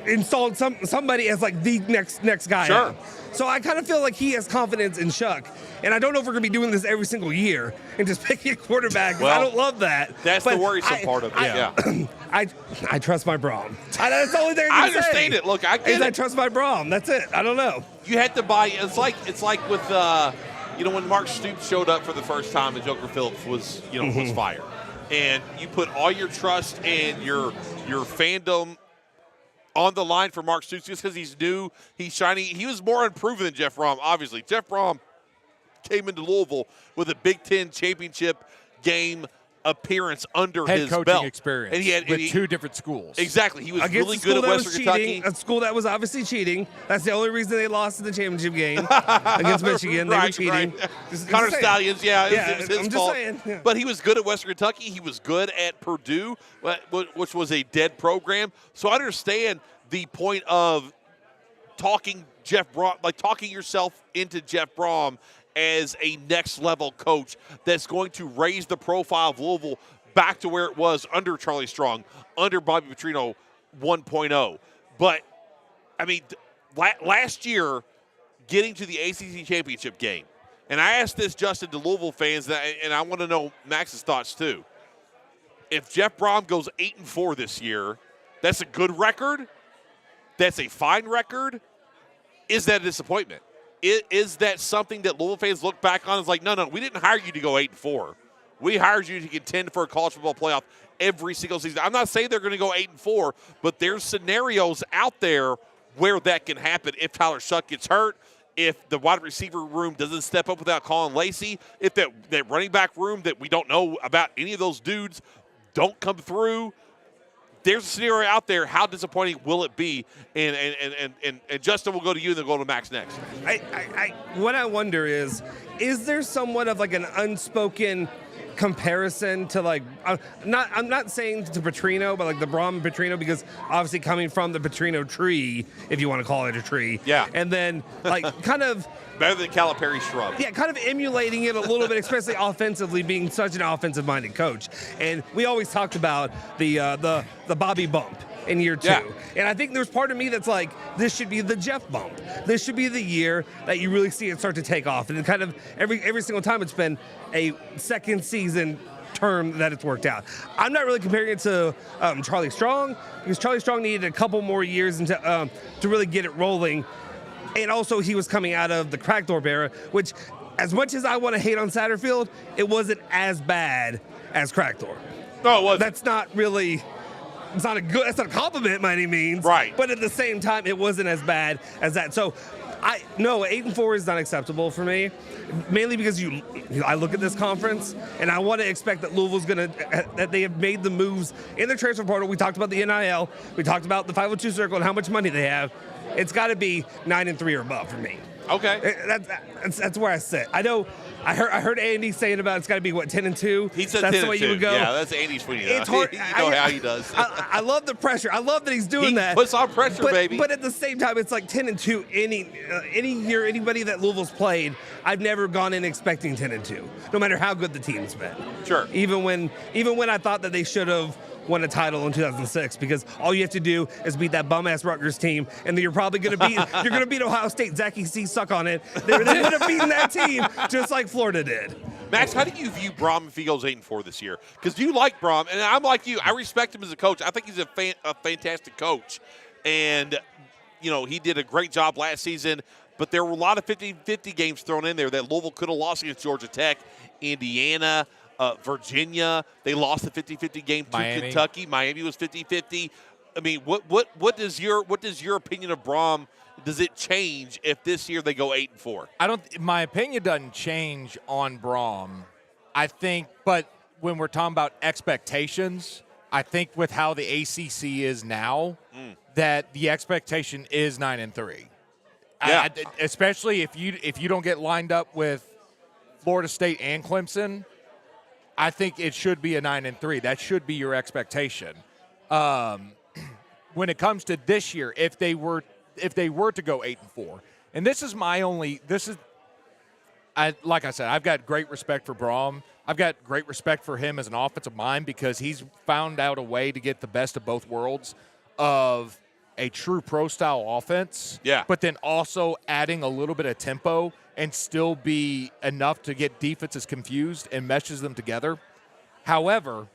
installed somebody as like the next guy. Sure. out. So I kind of feel like he has confidence in Shuck. And I don't know if we're going to be doing this every single year and just picking a quarterback. Well, I don't love that. That's the worrisome part of it. Yeah. I trust my Brom. That's the only thing I I can understand say. it. Look, I get it. I trust my Brom. That's it. I don't know. You had to buy. It's like with when Mark Stoops showed up for the first time and Joker Phillips was was fired, and you put all your trust and your fandom on the line for Mark Stoops just because he's new, he's shiny. He was more unproven than Jeff Brom, obviously. Jeff Brom came into Louisville with a Big Ten championship game appearance under Head his coaching belt. experience And he had 2 different schools. Exactly. He was Against really a school good at that Western was Kentucky. cheating, a school that was obviously cheating. That's the only reason they lost in the championship game against Michigan. They were cheating. Right. Just Connor saying. Stallions, it was his I'm just fault. saying. Yeah. But he was good at Western Kentucky. He was good at Purdue, which was a dead program. So I understand the point of talking yourself into Jeff Brom as a next-level coach that's going to raise the profile of Louisville back to where it was under Charlie Strong, under Bobby Petrino 1.0. But, I mean, last year, getting to the ACC championship game, and I asked this, Justin, to Louisville fans, and I want to know Max's thoughts too. If Jeff Brom goes 8-4 this year, that's a good record? That's a fine record? Is that a disappointment? Is that something that Louisville fans look back on as like, no, we didn't hire you to go 8-4. We hired you to contend for a college football playoff every single season. I'm not saying they're going to go 8-4, but there's scenarios out there where that can happen. If Tyler Shuck gets hurt, if the wide receiver room doesn't step up without Colin Lacey, if that running back room that we don't know about any of those dudes don't come through, there's a scenario out there. How disappointing will it be? And Justin, will go to you and then go to Max next. What I wonder is there somewhat of like an unspoken comparison to like I'm not saying to Petrino, but like the Brom and Petrino, because obviously coming from the Petrino tree, if you want to call it a tree. Yeah. And then like kind of better than Calipari shrub. Yeah, kind of emulating it a little bit, especially offensively, being such an offensive-minded coach. And we always talked about the Bobby bump in year 2. Yeah. And I think there's part of me that's like, this should be the Jeff bump. This should be the year that you really see it start to take off. And kind of every single time it's been a second season term that it's worked out. I'm not really comparing it to Charlie Strong, because Charlie Strong needed a couple more years to really get it rolling. And also he was coming out of the Crackthorpe era, which as much as I want to hate on Satterfield, it wasn't as bad as Crackthorpe. No, it wasn't. That's not really... It's not that's not a compliment by any means. Right. But at the same time, it wasn't as bad as that. So, 8-4 is not acceptable for me, mainly because I look at this conference and I want to expect that Louisville's that they have made the moves in their transfer portal. We talked about the NIL. We talked about the 502 circle and how much money they have. It's got to be 9-3 or above for me. Okay. That's where I sit. I know. I heard Andy saying about it's got to be 10-2. He said that's 10-2. the way you would go. Yeah, that's Andy's tweet. It's hard. You know how he does. I love the pressure. I love that he's doing that. He puts on pressure, baby. But at the same time, it's like 10-2. Any year, anybody that Louisville's played, I've never gone in expecting 10-2, no matter how good the team's been. Sure. Even when I thought that they should have won a title in 2006, because all you have to do is beat that bum-ass Rutgers team, and then you're probably going to beat Ohio State. Zachy C. suck on it. They would have beaten that team just like Florida did. Max, how do you view Brom if he goes 8-4 this year? Because you like Brom, and I'm like you. I respect him as a coach. I think he's a fantastic coach. And, he did a great job last season, but there were a lot of 50-50 games thrown in there that Louisville could have lost against Georgia Tech, Indiana, Virginia. They lost the 50-50 game to Miami. Kentucky. Miami was 50-50. I mean, what is your opinion of Brom? Does it change if this year they go 8-4? My opinion doesn't change on Brom I think, but when we're talking about expectations, I think with how the ACC is now, that the expectation is 9-3. Yeah. Especially if you don't get lined up with Florida State and Clemson, I think it should be a 9-3. That should be your expectation. When it comes to this year, if they were to go 8-4, and like I said, I've got great respect for Brom. I've got great respect for him as an offensive mind because he's found out a way to get the best of both worlds of a true pro-style offense, but then also adding a little bit of tempo and still be enough to get defenses confused and meshes them together. However,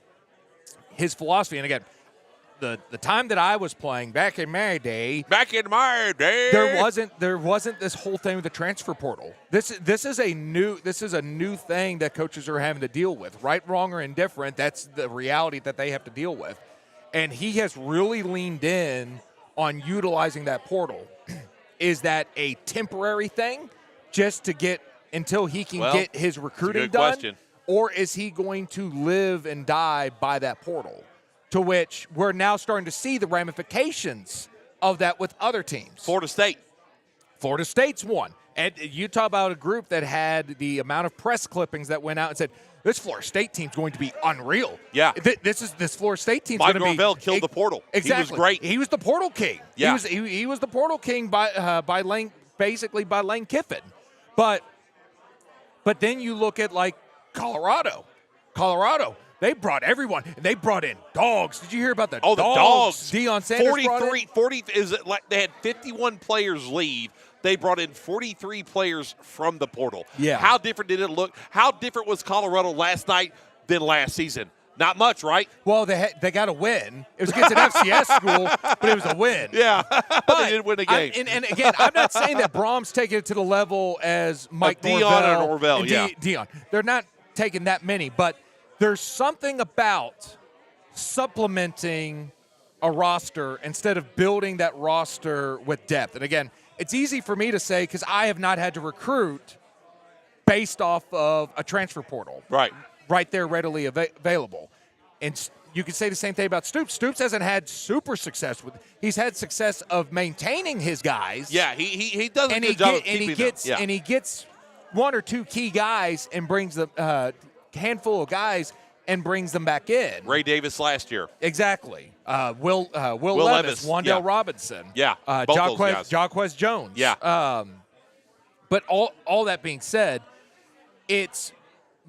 his philosophy, and again, the time that I was playing back in my day, there wasn't this whole thing with the transfer portal. This is a new thing that coaches are having to deal with. Right, wrong, or indifferent, that's the reality that they have to deal with. And he has really leaned in on utilizing that portal. Is that a temporary thing just to get until he can get his recruiting done? Question. Or is he going to live and die by that portal? To which we're now starting to see the ramifications of that with other teams. Florida State's one. And you talk about a group that had the amount of press clippings that went out and said, this Florida State team's going to be unreal. Yeah. This Florida State team's going to be. Mike Norvell killed the portal. Exactly. He was great. He was the portal king. Yeah. He was the portal king by Lane Kiffin. But then you look at like Colorado. They brought everyone. They brought in dogs. Did you hear about the dogs? The dogs. Deion Sanders 40 is it like they had 51 players leave. They brought in 43 players from the portal. Yeah. How different did it look? How different was Colorado last night than last season? Not much, right? Well, they got a win. It was against an FCS school, but it was a win. Yeah, but they didn't win the game. And again, I'm not saying that Brom's taking it to the level as Mike Norvell. Deion. They're not taking that many, but there's something about supplementing a roster instead of building that roster with depth. And again, it's easy for me to say because I have not had to recruit based off of a transfer portal. Right there readily available. And you can say the same thing about Stoops. Stoops hasn't had super success with – he's had success of maintaining his guys. Yeah, he does a good job of keeping them. Yeah. And he gets one or two key guys and brings the handful of guys and brings them back in. Ray Davis last year. Exactly. Will Levis, Wandale Robinson. Yeah, both those guys. Jaquez Jones. Yeah. But all that being said, it's –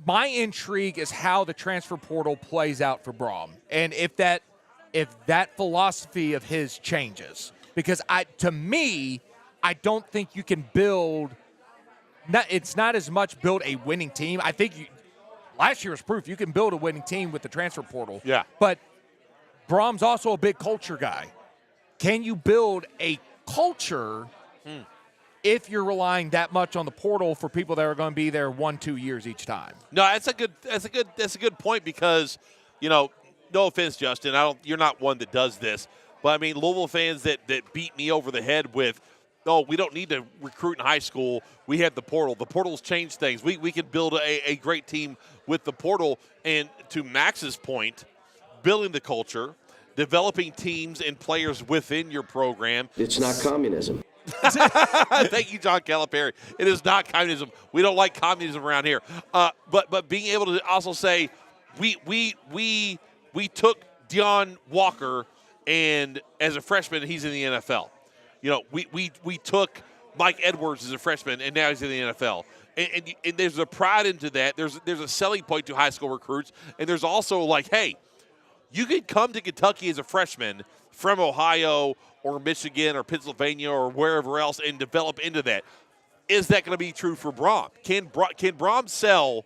my intrigue is how the transfer portal plays out for Brom, and if that philosophy of his changes, because to me, I don't think you can build. It's not as much build a winning team. I think last year was proof you can build a winning team with the transfer portal. Yeah, but Brom's also a big culture guy. Can you build a culture? If you're relying that much on the portal for people that are going to be there 1-2 years each time. No, that's a good point because, no offense, Justin, you're not one that does this, but I mean Louisville fans that beat me over the head with, we don't need to recruit in high school. We have the portal. The portal's changed things. We can build a great team with the portal. And to Max's point, building the culture, developing teams and players within your program. It's not communism. Thank you, John Calipari. It is not communism. We don't like communism around here. But being able to also say we took Deion Walker, and as a freshman, he's in the NFL. We took Mike Edwards as a freshman, and now he's in the NFL. And there's a pride into that. There's a selling point to high school recruits, and there's also like, hey, you can come to Kentucky as a freshman from Ohio or Michigan or Pennsylvania or wherever else and develop into that. Is that going to be true for Brom? Can Brom sell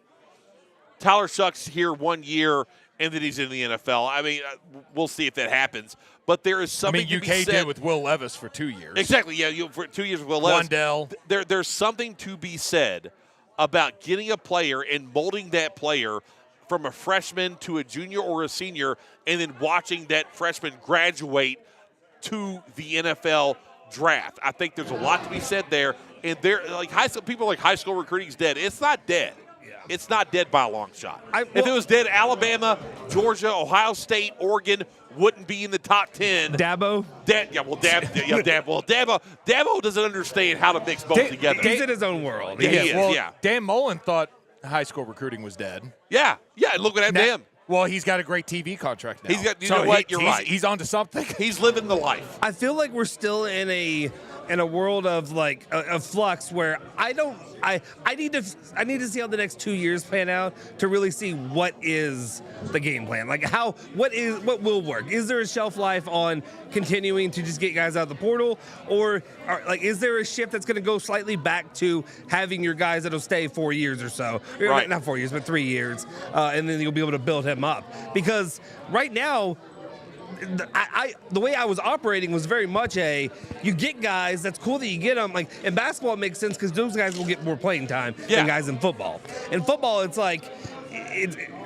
Tyler Shucks here 1 year and then he's in the NFL? I mean, we'll see if that happens. But there is something to be said. UK did with Will Levis for 2 years. Exactly, yeah, for 2 years with Will Levis. Wandale. There's something to be said about getting a player and molding that player from a freshman to a junior or a senior and then watching that freshman graduate to the NFL draft. I think there's a lot to be said there. And like high school, people are like high school recruiting's dead. It's not dead. it's not dead by a long shot. If Well, it was dead, Alabama, Georgia, Ohio State, Oregon wouldn't be in the top 10. Dabo? Dabo doesn't understand how to mix both together. He's in his own world. Yeah, he is, yeah. Dan Mullen thought high school recruiting was dead. Yeah, look what happened to him. Well, he's got a great TV contract now. He's got, you know what? You're right. He's onto something. He's living the life. I feel like we're still in a world of like a flux where I need to see how the next 2 years pan out to really see what is the game plan. Like what will work? Is there a shelf life on continuing to just get guys out of the portal, or is there a shift that's going to go slightly back to having your guys that'll stay 4 years or so? Right. Not 4 years, but 3 years, and then you'll be able to build him up. Because right now, the way I was operating was very much you get guys, that's cool that you get them. Like in basketball, it makes sense because those guys will get more playing time than guys in football. In football, it's like,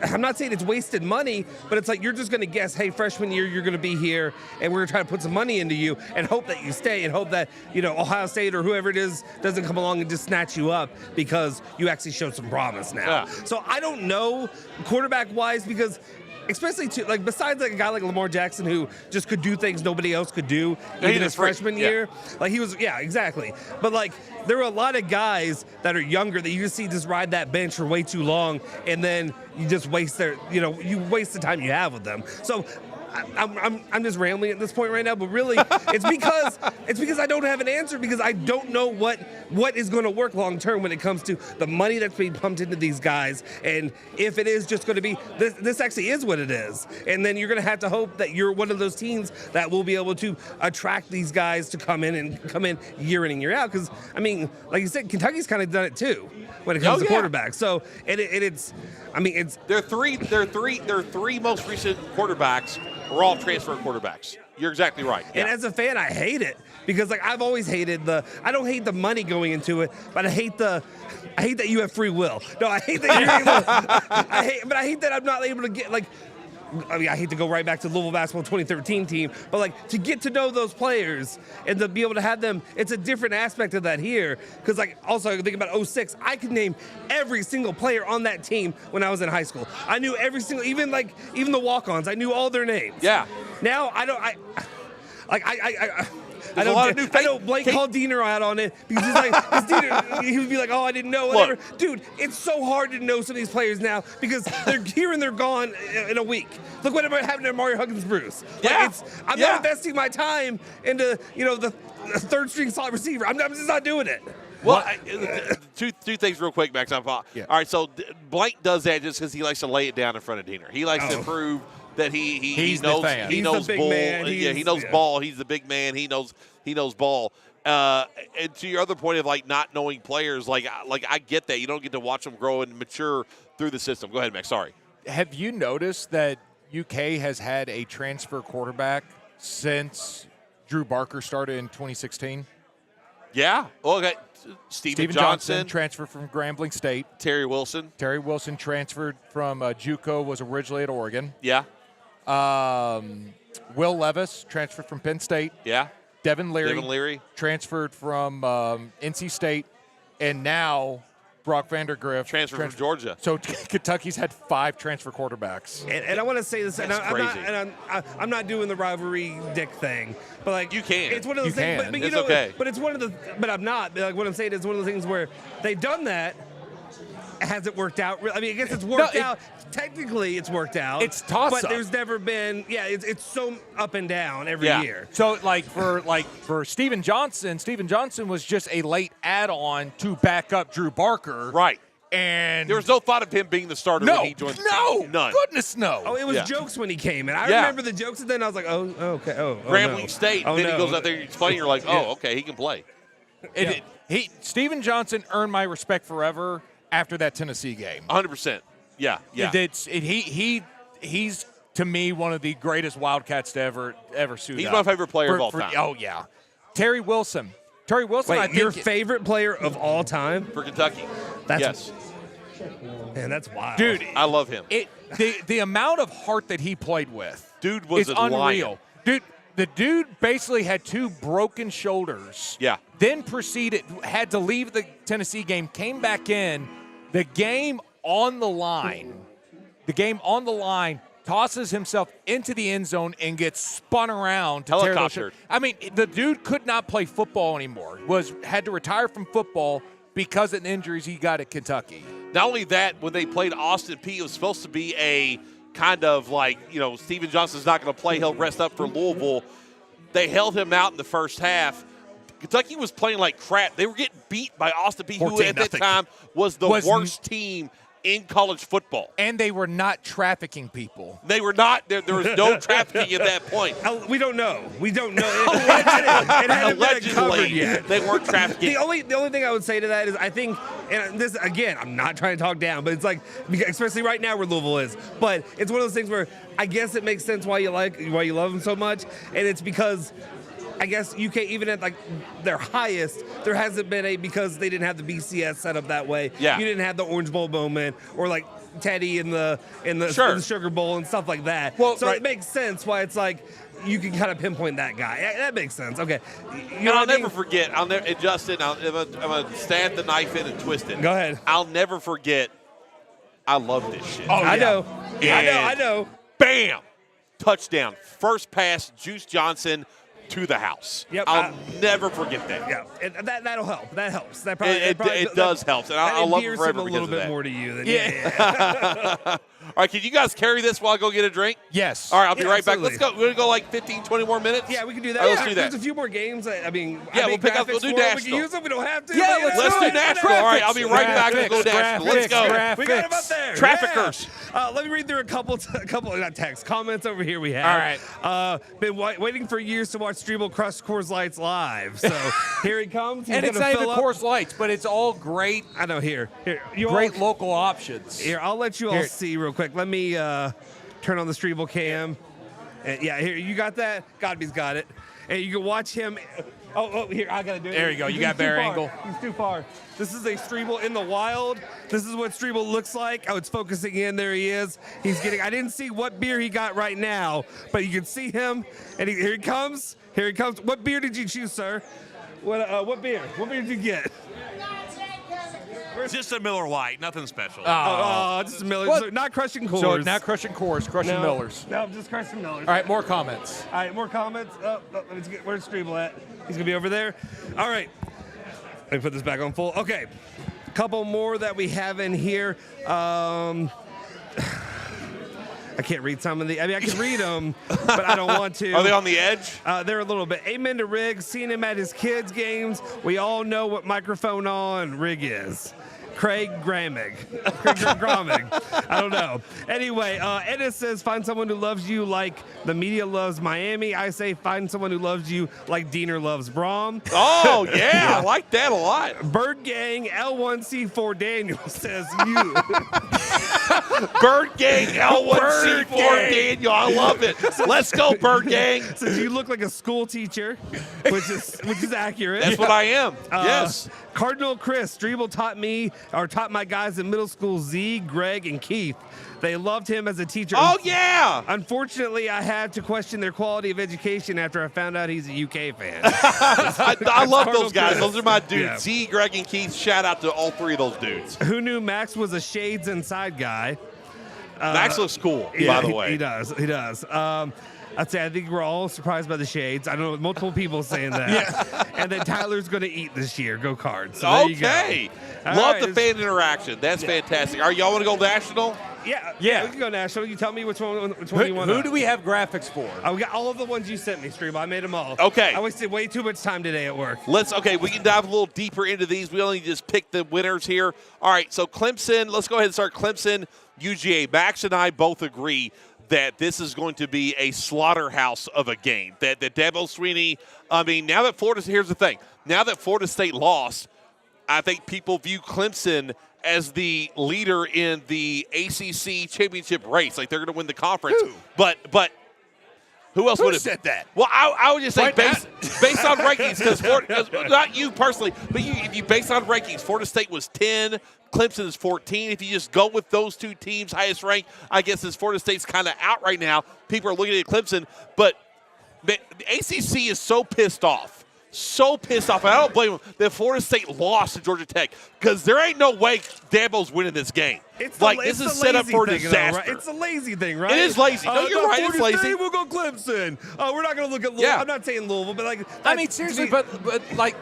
I'm not saying it's wasted money, but it's like you're just going to guess, hey, freshman year, you're going to be here, and we're going to try to put some money into you and hope that you stay and hope that, Ohio State or whoever it is doesn't come along and just snatch you up because you actually showed some promise now. Yeah. So I don't know quarterback-wise because – especially besides a guy like Lamar Jackson who just could do things nobody else could do in his freshman year. Like he was, exactly. But there are a lot of guys that are younger that you just see just ride that bench for way too long, and then you just waste you waste the time you have with them. So I'm just rambling at this point right now, but really it's because I don't have an answer because I don't know what is going to work long term when it comes to the money that's being pumped into these guys, and if it is just going to be this actually is what it is, and then you're going to have to hope that you're one of those teams that will be able to attract these guys to come in year in and year out. Because I mean, like you said, Kentucky's kind of done it too when it comes to quarterbacks. So it's their three most recent quarterbacks were all transfer quarterbacks. You're exactly right. Yeah. And as a fan, I hate it because I've always hated I don't hate the money going into it, but I hate that you have free will. No, I hate that you're able, I hate that I'm not able to get I hate to go right back to Louisville basketball 2013 team, but to get to know those players and to be able to have them, it's a different aspect of that here. Because also I think about 06, I could name every single player on that team when I was in high school. I knew every single, even the walk-ons, I knew all their names. Yeah. Now I don't. I know Blake called Diener out on it because he's like, he would be like, oh, I didn't know, whatever. Look. Dude, it's so hard to know some of these players now because they're here and they're gone in a week. Look what happened to Mario Huggins-Bruce. I'm not investing my time into, the third string slot receiver. I'm just not doing it. Well, two things real quick, Max. All right, so Blake does that just because he likes to lay it down in front of Diener. He likes to prove that he knows he knows ball. He knows ball. He's the big man. He knows ball. And to your other point of not knowing players, I get that you don't get to watch them grow and mature through the system. Go ahead, Max. Sorry. Have you noticed that UK has had a transfer quarterback since Drew Barker started in 2016? Yeah. Okay. Steven Johnson transferred from Grambling State. Terry Wilson transferred from JUCO, was originally at Oregon. Yeah. Will Levis transferred from Penn State. Yeah. Devin Leary transferred from NC State, and now Brock Vandergriff transferred from Georgia. So Kentucky's had 5 transfer quarterbacks. And I want to say this, I'm not doing the rivalry dick thing, but you can. It's one of those things. But it's okay. But it's one of the. But I'm not. What I'm saying is one of the things where they've done that. Has it worked out? I mean, I guess it's worked out. Technically, it's worked out. It's toss-up. But there's never been. Yeah, it's so up and down every year. So for Steven Johnson was just a late add-on to back up Drew Barker. Right. And there was no thought of him being the starter when he joined the team. None. Goodness, no. Oh, it was jokes when he came in. I remember the jokes, and then I was like, oh, okay. Grambling State. And then he goes out there, he's playing. You're like, oh, okay, he can play. Steven Johnson earned my respect forever after that Tennessee game. 100%. Yeah. He's to me one of the greatest Wildcats to ever suit up. He's my favorite player of all time. Oh yeah, Terry Wilson. Wait, I think your favorite player of all time for Kentucky? Yes. Man, that's wild, dude. I love him. The amount of heart that he played with, dude, was unreal. Lion. Dude, the dude basically had 2 broken shoulders. Yeah. Then had to leave the Tennessee game, came back in. The game on the line, tosses himself into the end zone and gets spun around to tear those shit. I mean, the dude could not play football anymore. Had to retire from football because of the injuries he got at Kentucky. Not only that, when they played Austin Peay, it was supposed to be a kind of like, Steven Johnson's not going to play. He'll rest up for Louisville. They held him out in the first half. Kentucky was playing like crap. They were getting beat by Austin Peay, who at that time was the worst team in college football. And they were not trafficking people. They were not. There was no trafficking at that point. We don't know. We don't know. It hasn't been covered yet. They weren't trafficking. The only thing I would say to that is I think, and this, again, I'm not trying to talk down, but it's like, especially right now where Louisville is, but it's one of those things where I guess it makes sense why you love them so much, and it's because I guess UK, even at like their highest, there hasn't been because they didn't have the BCS set up that way. Yeah. You didn't have the Orange Bowl moment or like Teddy in the Sugar Bowl and stuff like that. Well, so it makes sense why it's like you can kind of pinpoint that guy. That makes sense. Okay. I'll never forget. Justin, I'm gonna stab the knife in and twist it. Go ahead. I'll never forget. I love this shit. Oh, I know. I know. Bam! Touchdown. First pass, Juice Johnson to the house. Yep, I'll never forget that. Yeah, and that'll help. That helps. That It does help, and I love it forever a little because of bit that. more to you than All right, can you guys carry this while I go get a drink? Yes. All right, I'll be right absolutely. back. Let's go. We're going to go like 15, 20 more minutes? Yeah, we can do that. All right, let's do that. There's a few more games. We'll pick up. We'll do We national. can use them. We don't have to. Yeah, Let's do national. All right, I'll be right back. We'll go national. Let's go. We got them up there. Traffickers. Yeah. Let me read through a couple not texts, comments over here we have. All right. Been waiting for years to watch Streble crush Coors Lights live. So here he comes. He's and it's gonna not even fill up. Coors Lights, but it's all great. I know. Here. You Great local options. Here, I'll let you all see real quick. Let me turn on the Streble cam. And yeah, here, you got that? Godby's got it. And you can watch him. Oh, here, I got to do it. There you go. You got better angle. He's too far. This is a Streble in the wild. This is what Streble looks like. Oh, it's focusing in. There he is. He's getting, I didn't see what beer he got right now, but you can see him. And here he comes. Here he comes. What beer did you choose, sir? What beer? What beer did you get? Just a Miller Lite, nothing special. Just a Miller. So not crushing Coors. So not crushing Coors, crushing Millers. No, just crushing Millers. All right, more comments. All right, more comments. Let's get, where's Streble at? He's going to be over there. All right. Let me put this back on full. Okay. A couple more that we have in here. I can't read some of the. I mean, I can read them, but I don't want to. Are they on the edge? They're a little bit. Amen to Riggs. Seeing him at his kids' games. We all know what microphone on Rig is. Craig Gramig. I don't know. Anyway, Ennis says, find someone who loves you like the media loves Miami. I say, find someone who loves you like Diener loves Brom. Oh, yeah. I like that a lot. Bird Gang L1C4 Daniel says you. Bird Gang L1C4 Daniel. I love it. Let's go, Bird Gang. Says you look like a school teacher, which is accurate. That's what I am. Yes. Cardinal Chris, Streble taught my guys in middle school, Z, Greg, and Keith. They loved him as a teacher. Oh, yeah. Unfortunately, I had to question their quality of education after I found out he's a UK fan. I love those guys. Those are my dudes. Yeah. Z, Greg, and Keith. Shout out to all three of those dudes. Who knew Max was a Shades Inside guy? Max looks cool, by the way. He does. I'd say I think we're all surprised by the Shades. I know multiple people saying that. Yeah. And then Tyler's going to eat this year. Go Cards. So there you go. Love the fan interaction. That's fantastic. Are y'all want to go national? Yeah. We can go national. You tell me which one you want. Who do we have graphics for? We got all of the ones you sent me, Streble. I made them all. Okay. I wasted way too much time today at work. We can dive a little deeper into these. We only just picked the winners here. All right, so Clemson, let's go ahead and start Clemson, UGA. Max and I both agree that this is going to be a slaughterhouse of a game. That Dabo Swinney, here's the thing. Now that Florida State lost, I think people view Clemson as the leader in the ACC championship race. Like they're going to win the conference. Who? But who else would have said that? Well, I would just say based on rankings, because not you personally, but if you base on rankings, Florida State was 10, Clemson is 14. If you just go with those two teams, highest ranked, I guess as Florida State's kind of out right now. People are looking at Clemson, but the ACC is so pissed off. And I don't blame them that Florida State lost to Georgia Tech because there ain't no way Dabo's winning this game. This is set up for disaster. Right? It's a lazy thing, right? It is lazy. No, you're right. It's lazy. We'll go Clemson. We're not going to look at Louisville. Yeah. I'm not saying Louisville, but I mean, seriously, but like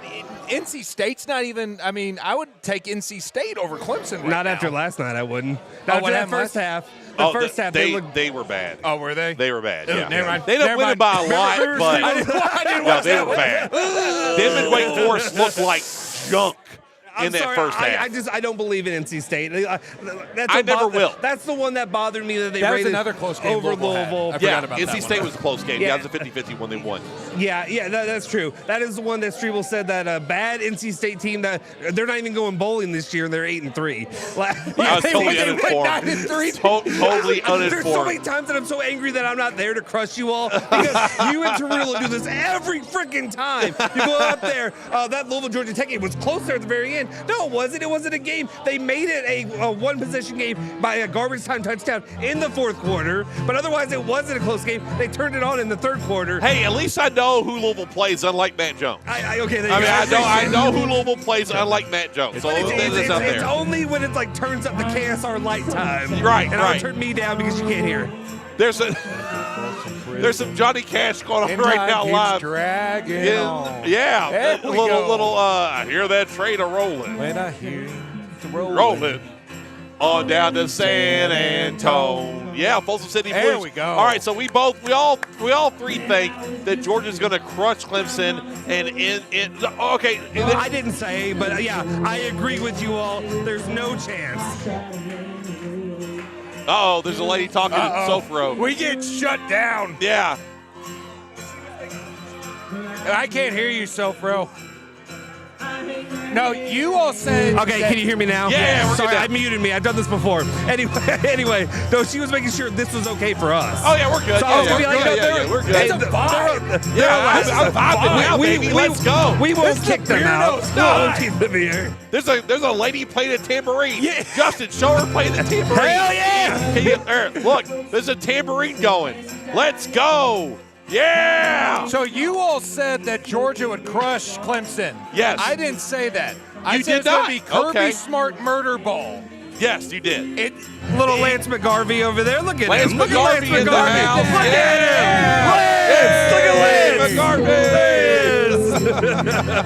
NC State's not even. I mean, I would take NC State over Clemson. Right not now. after last night. I wouldn't. Oh, After that first half. The first half, they were bad. Oh, were they? They were bad. Oh, Yeah. never mind. They don't win it by a lot, but I didn't watch they that were one. bad. Them and Wake Forest looked like junk I'm in that sorry, first half. I don't believe in NC State. I never will. That's the one that bothered me that they That was rated another close game over Louisville. I forgot about NC that State one. was a close game. Yeah. That was a 50-50 when they won. Yeah, that's true. That is the one that Streble said that a bad NC State team that they're not even going bowling this year and they're 8-3. I was totally they went uninformed. 9-3. Totally There's so many uninformed. times that I'm so angry that I'm not there to crush you all because you and Tarullo do this every freaking time. You go up there. That Louisville Georgia Tech game was close there at the very end. No, it wasn't. It wasn't a game. They made it a one-possession game by a garbage time touchdown in the fourth quarter, but otherwise it wasn't a close game. They turned it on in the third quarter. Hey, at least I know who Louisville plays, unlike Matt Jones. Okay, there you go. I know who Louisville plays, unlike Matt Jones. So It's only when it's like turns up the KSR light time. Right, and I'll turn me down because you can't hear. There's some Johnny Cash going on right now live. Dragging on. Yeah, There we go. I hear that train a rolling. When I hear the rolling. Rolling on down to San Antone. Yeah, Folsom City Blues. There we go. All right, so we all three think that Georgia's going to crush Clemson okay. I didn't say, but yeah, I agree with you all. There's no chance. Uh-oh, there's a lady talking to Sofro. We get shut down. Yeah. I can't hear you, Sofro. No, you all said. Okay, can you hear me now? Yeah, we're sorry, good now. I muted me. I've done this before. Anyway, no, she was making sure this was okay for us. Oh, yeah, we're good. So I was gonna be like, we're good. It's a vibe. I'm vibing now, baby. Let's go. We won't This is kick a them out. Beardo's We won't vibe. keep them here. There's a lady playing a tambourine. Yeah. Justin, show her playing the tambourine. Hell yeah! Can you, look, there's a tambourine going. Let's go. Yeah. So you all said that Georgia would crush Clemson. Yes. I didn't say that. I You said did it's going not. to be Kirby Okay. Smart murder ball. Yes, you did. Little Lance McGarvey over there. Look at Lance him. Look at McGarvey Lance in the McGarvey. house. Look at him. Lance Look at Lance.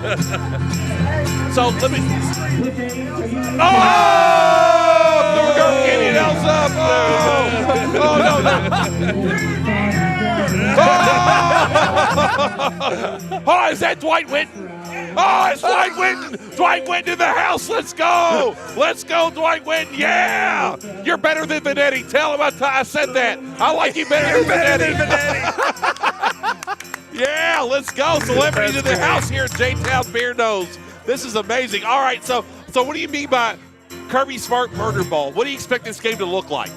McGarvey. So let me. McGarvey gave me an else up. Oh, is that Dwight Whitten? Oh, it's Dwight Whitten. Dwight Whitten in the house. Let's go. Let's go, Dwight Whitten. Yeah. You're better than Vanetti. Tell him I said that. I like you better than Vanetti. Yeah, let's go. Celebrity to the house here at J-Town Beer Nose. This is amazing. All right, so what do you mean by Kirby Smart murder ball? What do you expect this game to look like?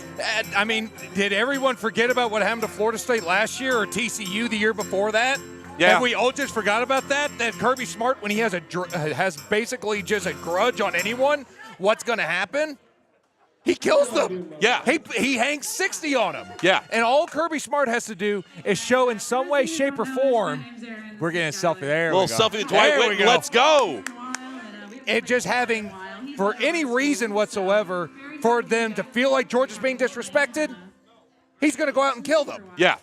I mean, did everyone forget about what happened to Florida State last year or TCU the year before that? Yeah. Have we all just forgot about that? That Kirby Smart, when he has basically just a grudge on anyone, what's going to happen? He kills them. Yeah. He hangs 60 on them. Yeah. And all Kirby Smart has to do is show in some way, shape, or form. We're getting a selfie there. Little selfie with Dwight There we Whitten. go. Let's go. And just having, for any reason whatsoever, for them to feel like Georgia's being disrespected, he's going to go out and kill them. Yeah.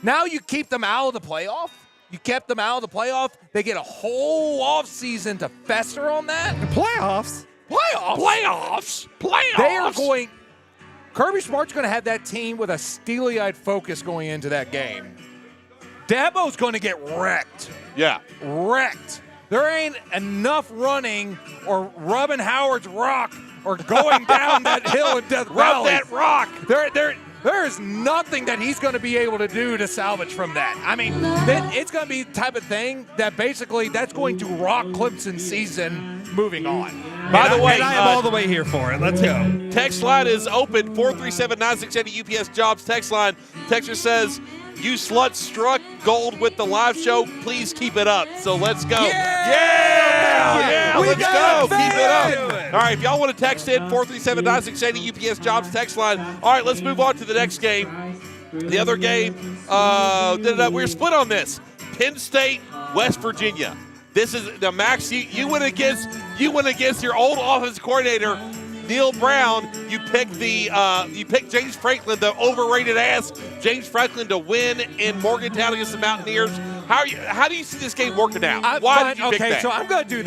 Now you keep them out of the playoff. You kept them out of the playoff. They get a whole offseason to fester on that. Playoffs? Playoffs. They are going. Kirby Smart's going to have that team with a steely-eyed focus going into that game. Dabo's going to get wrecked. Yeah. Wrecked. There ain't enough running or rubbing Howard's rock or going down that hill in Death Rub Valley. that rock. There is nothing that he's going to be able to do to salvage from that. I mean, it's going to be the type of thing that basically that's going to rock Clemson's season moving on. By the way, and I am all the way here for it. Let's go. Text line is open, 437-9680 UPS Jobs text line. Texter says, you sluts struck gold with the live show. Please keep it up. So let's go. Yeah, We let's got go. it, Keep it up. do it. All right, if y'all want to text in, 437-9680 UPS Jobs text line. All right, let's move on to the next game. The other game, we're split on this. Penn State, West Virginia. This is the Max. You went against your old offensive coordinator. Neil Brown, you pick James Franklin, the overrated ass James Franklin, to win in Morgantown against the Mountaineers. How do you see this game working out? Why did you pick that? Okay, so I'm going to do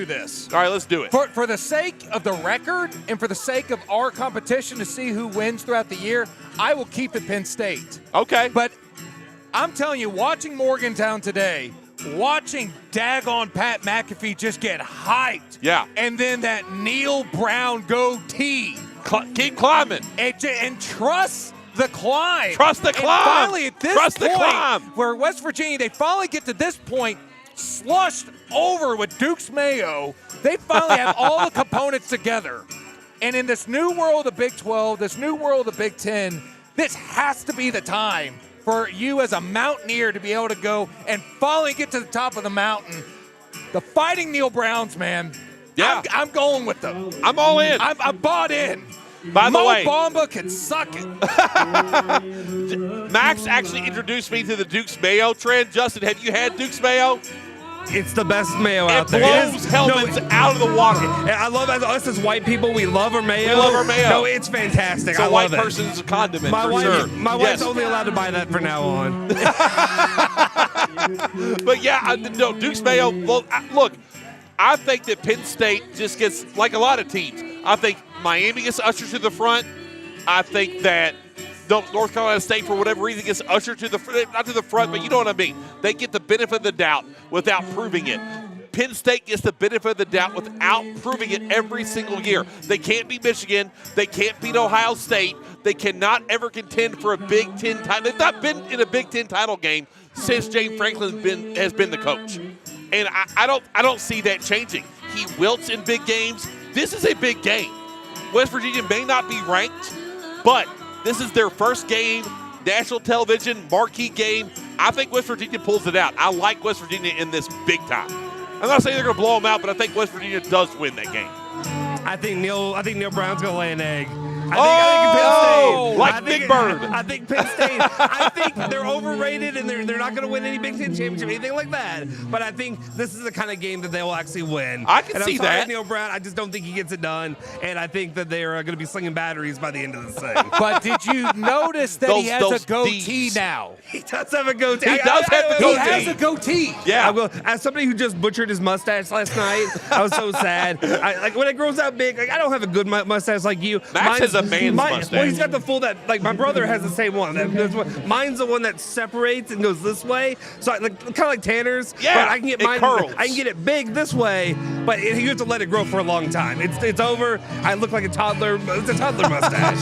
this. All right, let's do it. For the sake of the record and for the sake of our competition to see who wins throughout the year, I will keep it Penn State. Okay. But I'm telling you, watching Morgantown today, watching daggone Pat McAfee just get hyped. Yeah. And then that Neil Brown goatee. Keep climbing. And trust the climb. Trust the climb. And finally, at this Trust the climb. where West Virginia, they finally get to this point, slushed over with Duke's Mayo. They finally have all the components together. And in this new world of Big 12, this new world of Big 10, this has to be the time for you as a Mountaineer to be able to go and finally get to the top of the mountain. The Fighting Neil Browns, man. Yeah. I'm going with them. I'm all in. I'm bought in. By the way, Mo Bamba can suck it. Max actually introduced me to the Duke's Mayo trend. Justin, have you had Duke's Mayo? It's the best mayo out It there. blows helmets out of the water. And I love us as white people. We love our mayo. We love our mayo. No, it's fantastic. It's I a white love it. person's condiment, My for wife, sure. my wife's only allowed to buy that from now on. But yeah, no, Duke's Mayo. Well, look, I think that Penn State just gets, like a lot of teams, I think Miami gets ushered to the front. I think that North Carolina State, for whatever reason, gets ushered to the front, not to the front, but you know what I mean. They get the benefit of the doubt without proving it. Penn State gets the benefit of the doubt without proving it every single year. They can't beat Michigan. They can't beat Ohio State. They cannot ever contend for a Big Ten title. They've not been in a Big Ten title game since James Franklin has been the coach. And I don't see that changing. He wilts in big games. This is a big game. West Virginia may not be ranked, but this is their first game, national television, marquee game. I think West Virginia pulls it out. I like West Virginia in this big time. I'm not saying they're going to blow them out, but I think West Virginia does win that game. I think Neil Brown's going to lay an egg. Like Big Bird. I think Penn State. I think they're overrated and they're not going to win any Big Ten championship, anything like that. But I think this is the kind of game that they will actually win. I can and see I'm sorry, that. Neil Brown, I just don't think he gets it done. And I think that they're going to be slinging batteries by the end of this thing. But did you notice that he has a goatee D's. now? He does have a goatee. He does have the He goatee. has a goatee. Yeah. As somebody who just butchered his mustache last night, I was so sad. Like when it grows out big, like I don't have a good mustache like you. Max has a man's mustache. Well, he's got the full that. Like my brother has the same one. Mine's the one that separates and goes this way. So kind of like Tanner's. Yeah, but I can get it mine. curls. I can get it big this way, but you have to let it grow for a long time. It's over. I look like a toddler. It's a toddler mustache.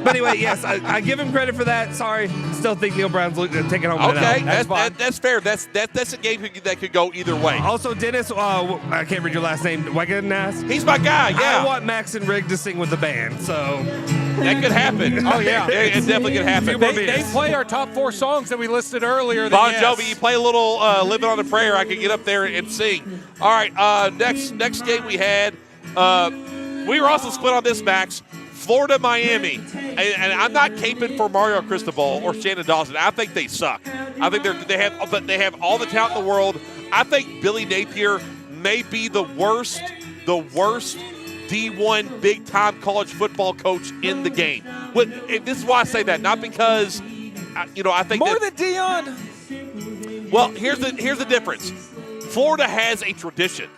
But anyway, yes, I give him credit for that. Sorry, still think Neil Brown's taking home. Okay, that's fine. that's fair. That's a game that could go either way. Also, Dennis, I can't read your last name. Wickedness. He's my guy. Yeah, I want Max and Rig to sing with the band, so that could happen. Oh, yeah. It definitely could happen. They play our top 4 songs that we listed earlier. Bon yes. Jovi, you play a little "Living on a Prayer." I can get up there and sing. All right, next game we had. We were also split on this, Max. Florida, Miami, and I'm not caping for Mario Cristobal or Shannon Dawson. I think they suck. I think they have all the talent in the world. I think Billy Napier may be the worst D1 big-time college football coach in the game. This is why I say that, not because, I think more that, than Dion. Well, here's the difference. Florida has a tradition.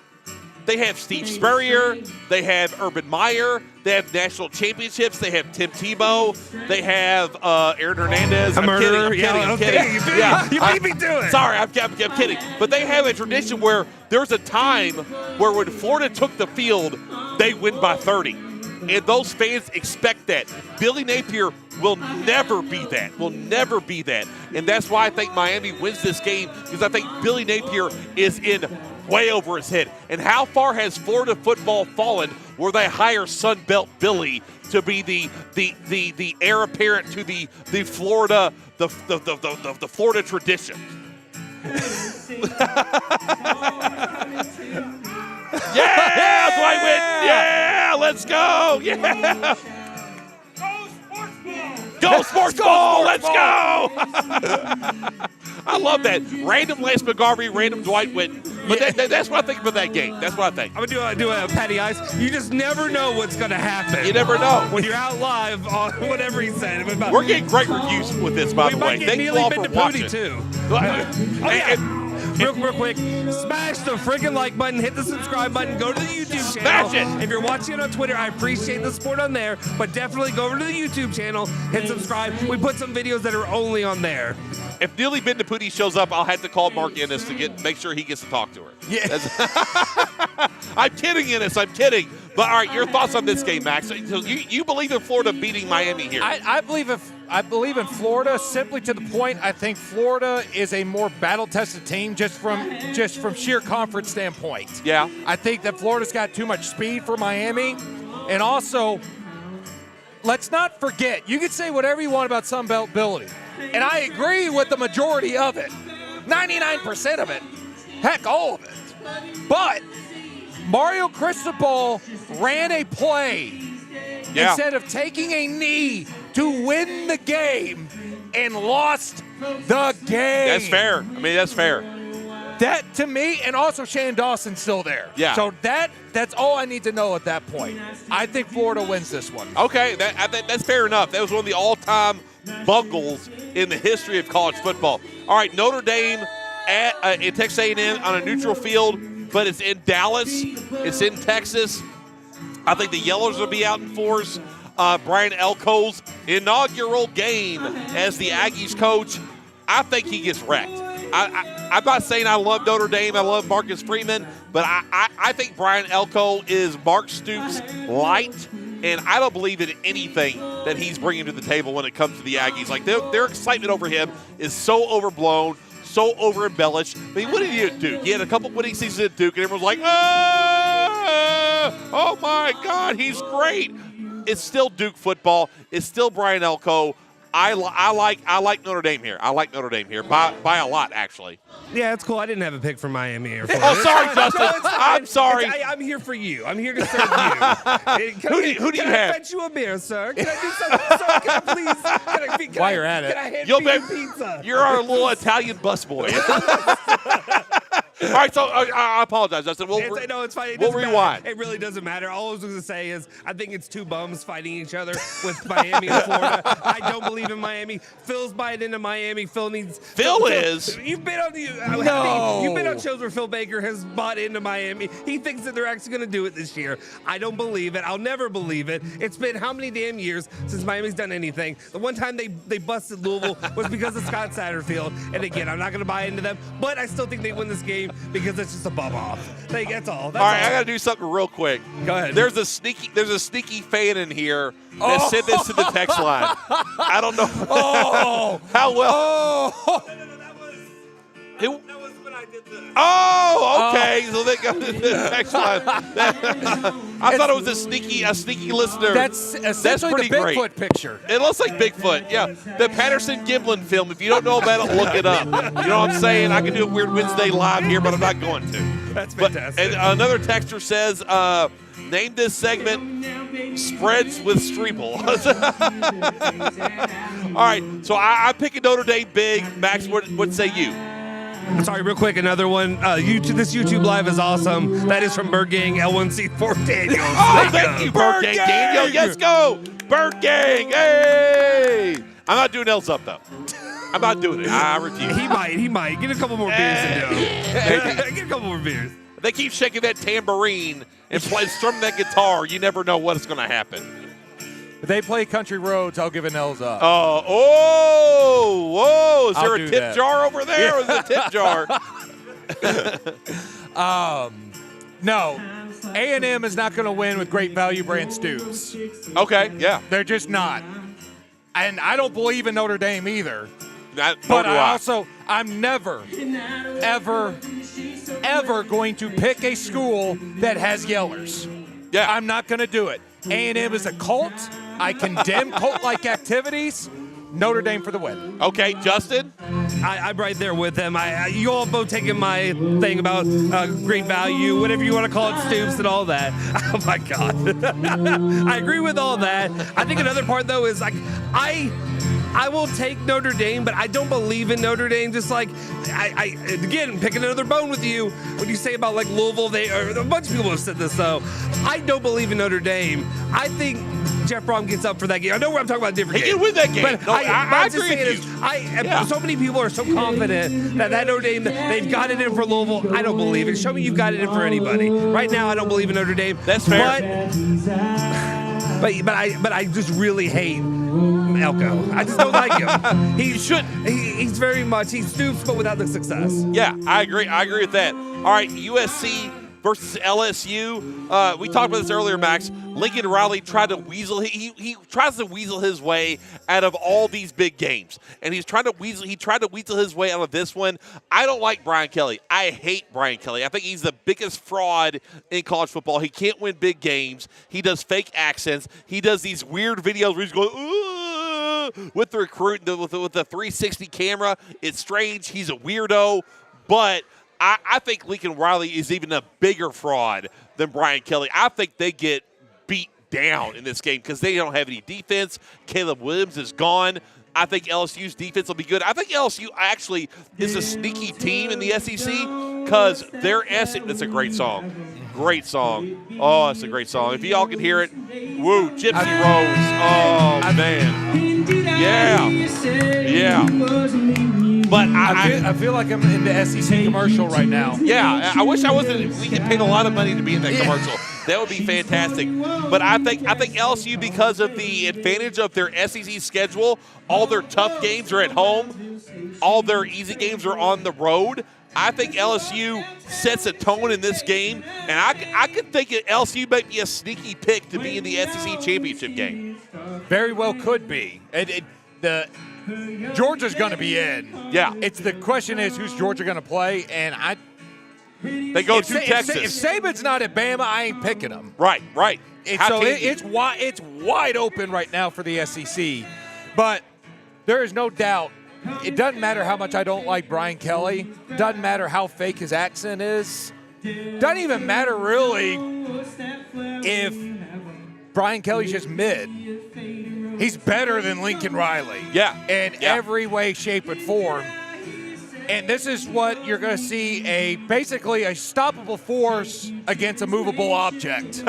They have Steve Spurrier. They have Urban Meyer. They have national championships. They have Tim Tebow. They have Aaron Hernandez. I'm kidding. I'm kidding. You beat me to it. Sorry, I'm kidding. But they have a tradition where there's a time where when Florida took the field, they win by 30. And those fans expect that. Billy Napier will never be that. And that's why I think Miami wins this game, because I think Billy Napier is in way over his head. And how far has Florida football fallen where they hire Sunbelt Billy to be the heir apparent to the Florida the Florida tradition? Yeah, Dwight Whitten. Yeah, let's go. Yeah. Go sports ball. Let's go. I love that. Random Lance McGarvey, random Dwight Whitten. But that's what I think about that game. That's what I think. I'm gonna do a Patty Ice. You just never know what's gonna happen. You never know. When you're out live on whatever he said. We're getting great reviews with this, by the way. Thank you all for watching. Too. And Real quick, smash the freaking like button, hit the subscribe button, go to the YouTube channel. Smash it! If you're watching it on Twitter, I appreciate the support on there, but definitely go over to the YouTube channel, hit subscribe. We put some videos that are only on there. If Neely Bendapudi shows up, I'll have to call Mark Ennis to make sure he gets to talk to her. Yeah. I'm kidding, Ennis. I'm kidding. But all right, your thoughts on this game, Max? So you believe in Florida beating Miami here? I believe in Florida simply to the point. I think Florida is a more battle-tested team just from sheer conference standpoint. Yeah. I think that Florida's got too much speed for Miami, and also let's not forget. You can say whatever you want about Sun Belt ability, and I agree with the majority of it, 99% of it, heck, all of it. But Mario Cristobal ran a play instead of taking a knee to win the game and lost the game. That's fair. I mean, that's fair. That, to me, and also Shane Dawson's still there. Yeah. So that's all I need to know at that point. I think Florida wins this one. Okay, that's fair enough. That was one of the all-time bungles in the history of college football. All right, Notre Dame in Texas A&M on a neutral field, but it's in Dallas. It's in Texas. I think the Yellows will be out in force. Brian Elko's inaugural game as the Aggies coach, I think he gets wrecked. I'm not saying I love Notre Dame. I love Marcus Freeman, but I think Brian Elko is Mark Stoops light, and I don't believe in anything that he's bringing to the table when it comes to the Aggies. Like their excitement over him is so overblown, so over-embellished. I mean, what did he do at Duke? He had a couple winning seasons at Duke, and everyone's like, oh my God, he's great. It's still Duke football. It's still Brian Elko. I like Notre Dame here. I like Notre Dame here by a lot, actually. Yeah, it's cool. I didn't have a pick for Miami or Oh, sorry, Justin. I'm sorry. I'm here for you. I'm here to serve you. Who do you Can I have? fetch you a beer, sir? Can I do something? Sir, can I please? While you're at it. Can I hand You'll you be- pizza? You're our little Italian busboy. All right, so I apologize, Justin. No, it's fine. We'll rewind. It really doesn't matter. All I was going to say is I think it's two bums fighting each other with Miami and Florida. I don't believe in Miami. Phil's buying into Miami. Phil is. You've been on shows where Phil Baker has bought into Miami. He thinks that they're actually going to do it this year. I don't believe it. I'll never believe it. It's been how many damn years since Miami's done anything? The one time they busted Louisville was because of Scott Satterfield. And again, I'm not going to buy into them, but I still think they win this game because it's just a bum off. That's all. All right, I got to do something real quick. Go ahead. There's a sneaky fan in here that sent this to the text line. I don't know how well. That was when I did the. Oh, okay. So they got the text line. I thought it was a sneaky listener. That's essentially pretty the Bigfoot great. picture. It looks like Bigfoot, yeah. The Patterson Gimlin film. If you don't know about it, look it up. You know what I'm saying? I can do a Weird Wednesday live here, but I'm not going to. That's fantastic. And another texter says, name this segment Spreads with Streble. All right, so I'm picking Notre Dame big. Max, what say you? Sorry, real quick, another one. This YouTube Live is awesome. That is from Bird Gang L1C4 Daniels. Oh, thank you, Bird Gang Daniel. Let's go. Bird Gang. Hey. I'm not doing L's up, though. I'm not doing it. I refuse. He might. Get a couple more beers into him. Get a couple more beers. They keep shaking that tambourine and strumming that guitar. You never know what's going to happen. If they play Country Roads, I'll give an L's up. Whoa. Is there a do tip that. jar over there? Or is it a tip jar? No. A&M is not going to win with Great Value Brand Stoops. Okay, yeah. They're just not. And I don't believe in Notre Dame either. But I'm never, ever going to pick a school that has yellers. Yeah. I'm not going to do it. A&M is a cult. I condemn cult-like activities. Notre Dame for the win. Okay, Justin? I'm right there with them. You all both taking my thing about great value, whatever you want to call it, Stoops and all that. Oh, my God. I agree with all that. I think another part, though, is I will take Notre Dame, but I don't believe in Notre Dame. Just like I again, picking another bone with you when you say about like Louisville. A bunch of people have said this though. I don't believe in Notre Dame. I think Jeff Brom gets up for that game. I know I'm talking about a different game. He can win that game. But No, I agree with you. So many people are so confident that Notre Dame, they've got it in for Louisville. I don't believe it. Show me you've got it in for anybody. Right now, I don't believe in Notre Dame. That's fair. But I just really hate Elko. I just don't like him. He's very much, he stoops, but without the success. Yeah, I agree. I agree with that. All right, USC versus LSU. We talked about this earlier, Max. Lincoln Riley tried to weasel. He tries to weasel his way out of all these big games, and he tried to weasel his way out of this one. I don't like Brian Kelly. I hate Brian Kelly. I think he's the biggest fraud in college football. He can't win big games. He does fake accents. He does these weird videos where he's going, ooh, with the recruit with the 360 camera. It's strange. He's a weirdo, but I think Lincoln Riley is even a bigger fraud than Brian Kelly. I think they get beat down in this game because they don't have any defense. Caleb Williams is gone. I think LSU's defense will be good. I think LSU actually is a sneaky team in the SEC because their it's a great song. Great song. Oh, it's a great song. If y'all can hear it, woo, Gypsy Rose. Oh, man. Yeah. Yeah. But I feel like I'm in the SEC commercial right now. Yeah, I wish I wasn't. We get paid a lot of money to be in that commercial. That would be fantastic. But I think LSU, because of the advantage of their SEC schedule, all their tough games are at home, all their easy games are on the road. I think LSU sets a tone in this game, and I could think that LSU might be a sneaky pick to be in the SEC championship game. Very well could be. Georgia's going to be in. Yeah. The question is, who's Georgia going to play? And they go to Texas. If Saban's not at Bama, I ain't picking them. Right. It's wide open right now for the SEC. But there is no doubt. It doesn't matter how much I don't like Brian Kelly. Doesn't matter how fake his accent is. Doesn't even matter really if Brian Kelly's just mid. He's better than Lincoln Riley. Yeah. In every way, shape, and form. And this is what you're going to see, basically a stoppable force against a movable object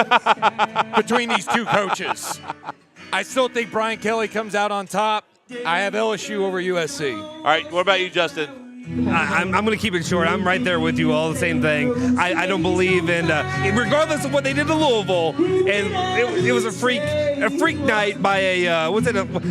between these two coaches. I still think Brian Kelly comes out on top. I have LSU over USC. All right, what about you, Justin? I'm going to keep it short. I'm right there with you all. The same thing. I don't believe in, regardless of what they did to Louisville, and it was a freak night by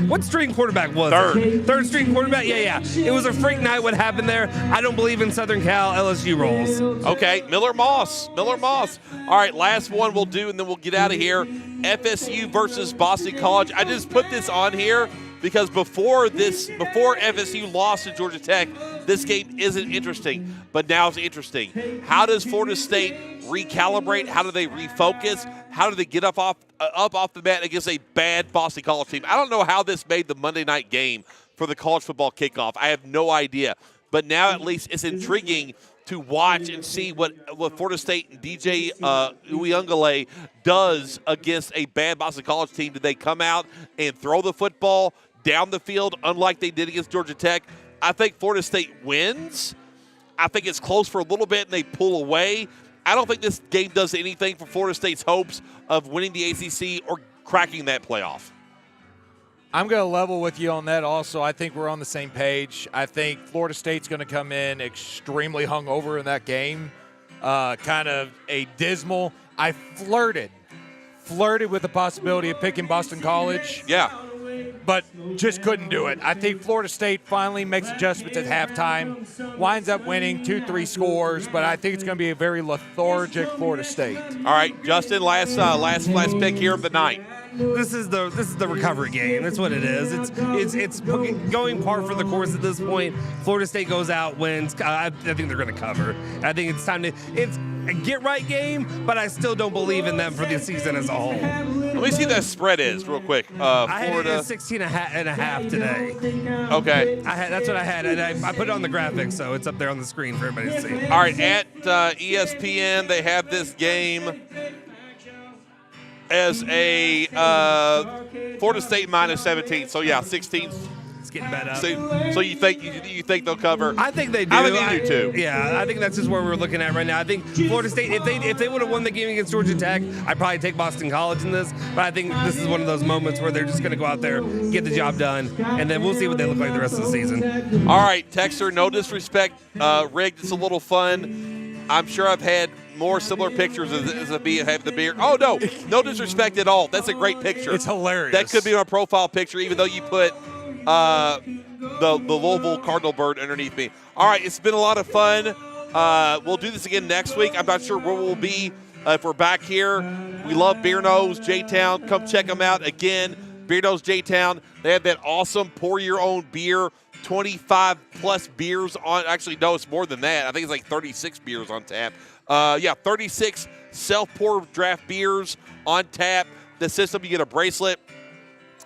what string quarterback was it? Third string quarterback? Yeah. It was a freak night what happened there. I don't believe in Southern Cal LSU rolls. Okay, Miller Moss. All right, last one we'll do, and then we'll get out of here. FSU versus Boston College. I just put this on here because before FSU lost to Georgia Tech, this game isn't interesting, but now it's interesting. How does Florida State recalibrate? How do they refocus? How do they get up off the mat against a bad Boston College team? I don't know how this made the Monday night game for the college football kickoff. I have no idea. But now at least it's intriguing to watch and see what Florida State and DJ Uyunglele does against a bad Boston College team. Do they come out and throw the football down the field unlike they did against Georgia Tech? I think Florida State wins. I think it's close for a little bit and they pull away. I don't think this game does anything for Florida State's hopes of winning the ACC or cracking that playoff. I'm going to level with you on that also. I think we're on the same page. I think Florida State's going to come in extremely hungover in that game. Kind of a dismal. I flirted with the possibility of picking Boston College. Yeah. But just couldn't do it. I think Florida State finally makes adjustments at halftime, winds up winning 2-3 scores, but I think it's going to be a very lethargic Florida State. All right, Justin, last pick here of the night. This is the recovery game. That's what it is. It's going par for the course at this point. Florida State goes out, wins. I think they're going to cover. I think it's time to. It's a get-right game, but I still don't believe in them for the season as a whole. Let me see what that spread is real quick. I had it at 16 and a half today. Okay. That's what I had, and I put it on the graphics, so it's up there on the screen for everybody to see. All right, at ESPN, they have this game as a Florida State minus 17. So, yeah, 16 It's getting better. So you think they'll cover? I think they do. I think they do too. Yeah, I think that's just where we're looking at right now. I think Florida State, if they would have won the game against Georgia Tech, I'd probably take Boston College in this. But I think this is one of those moments where they're just going to go out there, get the job done, and then we'll see what they look like the rest of the season. All right, Texter, no disrespect, rigged. It's a little fun. I'm sure I've had more similar pictures as a have the beer. Oh no disrespect at all. That's a great picture. It's hilarious. That could be my profile picture, even though you put the Louisville Cardinal bird underneath me. All right, it's been a lot of fun. We'll do this again next week. I'm not sure where we'll be if we're back here. We love Beer Nose, J-Town. Come check them out again. Beer Nose, J-Town. They have that awesome pour your own beer. 25 plus beers on. Actually, no, it's more than that. I think it's like 36 beers on tap. 36 self-pour draft beers on tap. The system, you get a bracelet.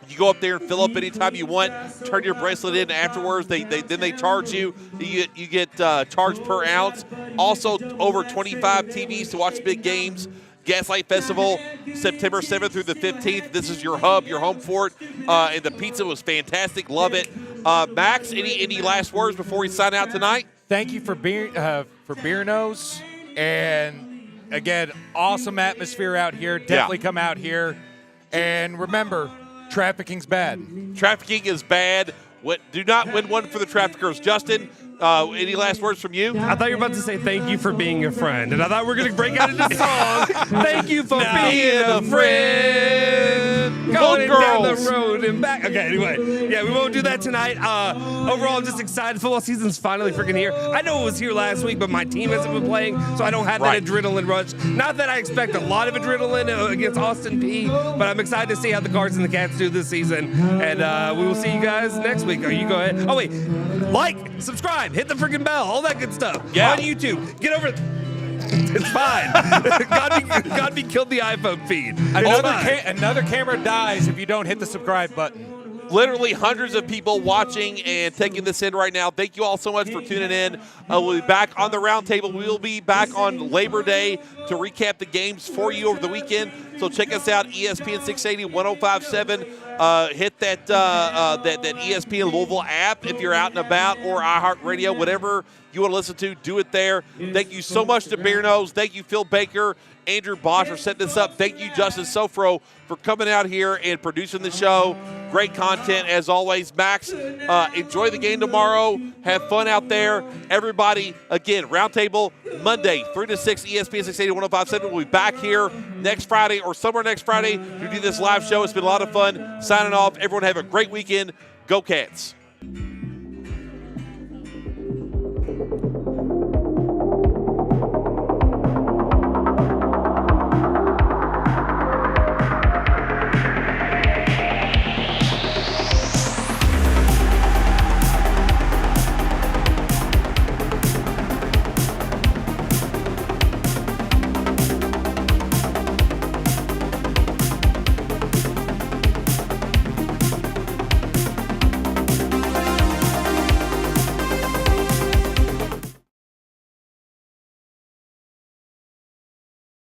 You go up there and fill up anytime you want. Turn your bracelet in afterwards. Then they charge you. You get charged per ounce. Also, over 25 TVs to watch big games. Gaslight Festival, September 7th through the 15th. This is your hub, your home for it. And the pizza was fantastic. Love it. Max, any last words before we sign out tonight? Thank you for Beer Nose. And, again, awesome atmosphere out here. Definitely come out here. And remember, trafficking's bad. Trafficking is bad. Do not win one for the traffickers. Justin, any last words from you? I thought you were about to say thank you for being a friend, and I thought we were going to break out into song. Thank you for being a friend. Going down the road and back. Okay, anyway. Yeah, we won't do that tonight. Overall, I'm just excited. Football season's finally freaking here. I know it was here last week, but my team hasn't been playing, so I don't have that adrenaline rush. Not that I expect a lot of adrenaline against Austin Peay, but I'm excited to see how the Cards and the Cats do this season. And we will see you guys next week. You go ahead. Oh, wait. Like, subscribe, hit the freaking bell, all that good stuff. Yeah. On YouTube. Get over it. It's fine. Godby killed the iPhone feed. Another camera dies if you don't hit the subscribe button. Literally hundreds of people watching and taking this in right now. Thank you all so much for tuning in. We'll be back on the Roundtable. We'll be back on Labor Day to recap the games for you over the weekend. So check us out, ESPN 680, 105.7. Hit that ESPN Louisville app if you're out and about, or iHeartRadio, whatever you want to listen to, do it there. Thank you so much to Beer Nose. Thank you, Phil Baker, Andrew Bosch, for setting this up. Thank you, Justin Sofro, for coming out here and producing the show. Great content, as always. Max, enjoy the game tomorrow. Have fun out there. Everybody, again, Roundtable, Monday, 3 to 6, ESPN 680, 105.7. We'll be back here next Friday or somewhere next Friday to do this live show. It's been a lot of fun. Signing off. Everyone have a great weekend. Go Cats.